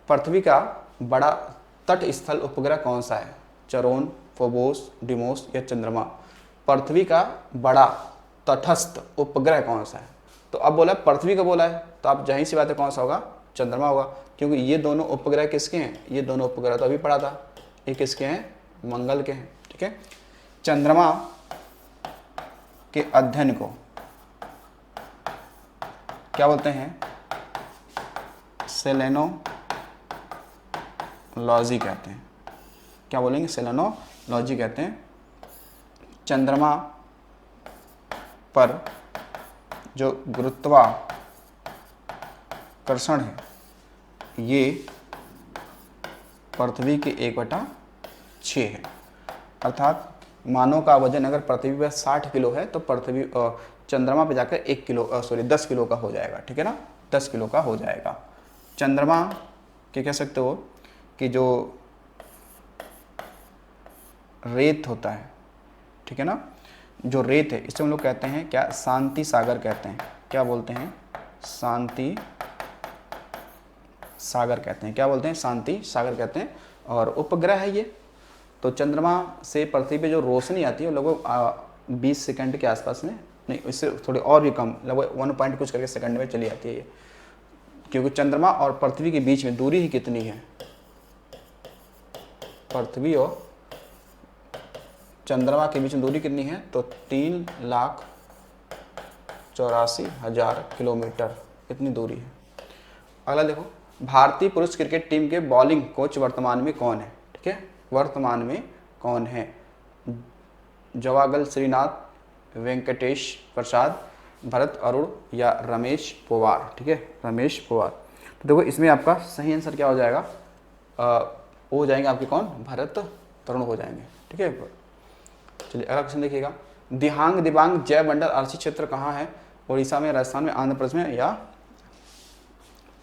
पृथ्वी का बड़ा तट स्थल उपग्रह कौन सा है? चरोन, फोबोस, डिमोस या चंद्रमा। पृथ्वी का बड़ा तटस्थ उपग्रह कौन सा है? तो अब बोला पृथ्वी का बोला है, तो आप जाहिर सी बात है कौन सा होगा, चंद्रमा होगा, क्योंकि ये दोनों उपग्रह किसके हैं, ये दोनों उपग्रह तो अभी पढ़ा था, ये किसके हैं, मंगल के हैं, ठीक है। चंद्रमा के अध्ययन को क्या बोलते हैं, सेलेनोलॉजी कहते हैं। क्या बोलेंगे, सेलेनोलॉजी कहते हैं। चंद्रमा पर जो गुरुत्वाकर्षण है ये पृथ्वी के 1/6 है। अर्थात मानव का वजन अगर पृथ्वी पर 60 किलो है तो पृथ्वी चंद्रमा पे जाकर 10 किलो का हो जाएगा, ठीक है ना, 10 किलो का हो जाएगा। चंद्रमा के कह सकते हो कि जो रेत होता है, ठीक है ना, जो रेत है इसे हम लोग कहते हैं क्या, शांति सागर कहते हैं। क्या बोलते हैं, शांति सागर कहते हैं। क्या बोलते हैं, शांति सागर कहते हैं। और उपग्रह है ये, तो चंद्रमा से पृथ्वी पे जो रोशनी आती है लगभग 20 सेकंड के आसपास में, नहीं इससे थोड़ी और भी कम, लगभग 1 पॉइंट कुछ करके सेकंड में चली आती है ये, क्योंकि चंद्रमा और पृथ्वी के बीच में दूरी ही कितनी है, पृथ्वी और चंद्रमा के बीच में दूरी कितनी है, तो 3,84,000 किलोमीटर इतनी दूरी है। अगला देखो, भारतीय पुरुष क्रिकेट टीम के बॉलिंग कोच वर्तमान में कौन है? ठीक है, वर्तमान में कौन है? जवागल श्रीनाथ, वेंकटेश प्रसाद, भरत अरुण या रमेश पवार। ठीक है, रमेश पवार। तो देखो इसमें आपका सही आंसर क्या हो जाएगा, हो जाएंगे आपके कौन, भरत तरुण हो जाएंगे। ठीक है, चलिए अगला क्वेश्चन देखिएगा, दिहांग दिबांग जैव मंडल आरक्षित क्षेत्र कहाँ है? उड़ीसा में, राजस्थान में, आंध्र प्रदेश में या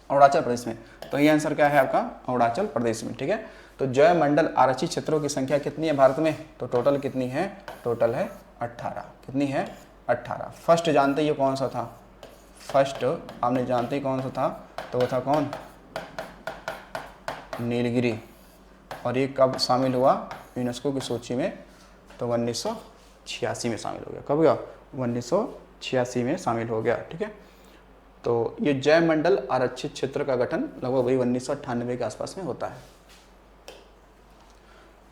अरुणाचल प्रदेश में? तो ये आंसर क्या है आपका, अरुणाचल प्रदेश में। ठीक है, तो जैव मंडल आरक्षित क्षेत्रों की संख्या कितनी है भारत में? तो टोटल कितनी है? टोटल है 18। कितनी है? 18। फर्स्ट जानते ये कौन सा था? फर्स्ट आपने जानते ही कौन सा था, तो वो था कौन? नीलगिरी। और ये कब शामिल हुआ यूनेस्को की सूची में? तो 1986 में शामिल हो गया। कब हुआ? 86 में शामिल हो गया। ठीक है, तो ये जय मंडल आरक्षित क्षेत्र का गठन लगभग वही 1998 के आसपास में होता है।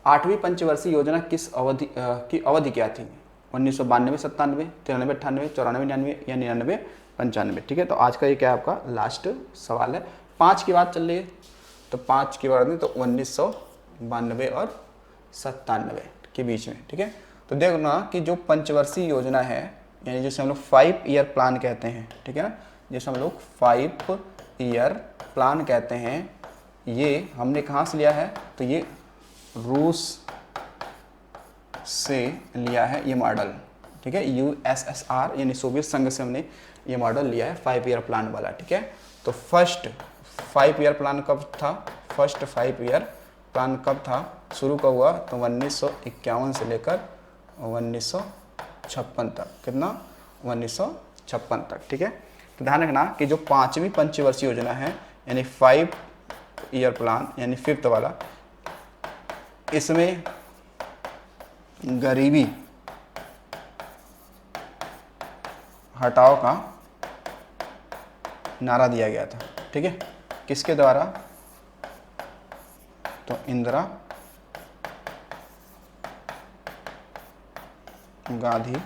8वीं पंचवर्षीय योजना किस अवधि की अवधि क्या थी? 1992, 97, 93, 98, 94, 99 या 99, 95। ठीक है, तो आज का ये क्या है आपका लास्ट सवाल है। 5 की बात चल रही है, तो 5 की बात नहीं तो 1992 और 97 के बीच में। ठीक है, तो देखना कि जो पंचवर्षीय योजना है, यानी जिसे हम लोग 5 ईयर प्लान कहते हैं, ठीक है ना, जिसे हम लोग 5 ईयर प्लान कहते हैं, ये हमने कहाँ से लिया है? तो ये रूस से लिया है ये मॉडल। ठीक है, USSR यानी सोवियत संघ से हमने ये मॉडल लिया है 5 ईयर प्लान वाला। ठीक है, तो फर्स्ट 5 ईयर प्लान कब था? फर्स्ट 5 ईयर प्लान कब था, शुरू कब हुआ? तो 1951 से लेकर 1956 तक। कितना? 1956 तक। ठीक है, तो ध्यान रखना कि जो 5वीं पंचवर्षीय योजना है यानी 5 ईयर प्लान यानी 5th वाला, इसमें गरीबी हटाओ का नारा दिया गया था। ठीक है, किसके द्वारा? तो इंदिरा गांधी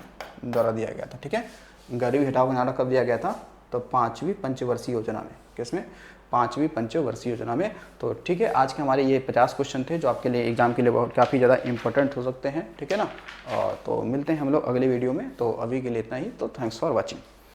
द्वारा दिया गया था। ठीक है, गरीबी हटाओ का नारा कब दिया गया था? तो 5वीं पंचवर्षीय योजना में। किसमें? 5वीं पंचवर्षीय योजना में। तो ठीक है, आज के हमारे ये 50 क्वेश्चन थे जो आपके लिए एग्जाम के लिए बहुत काफ़ी ज़्यादा इंपॉर्टेंट हो सकते हैं। ठीक है ना, और तो मिलते हैं हम लोग अगले वीडियो में। तो अभी के लिए इतना ही। तो थैंक्स फॉर वॉचिंग।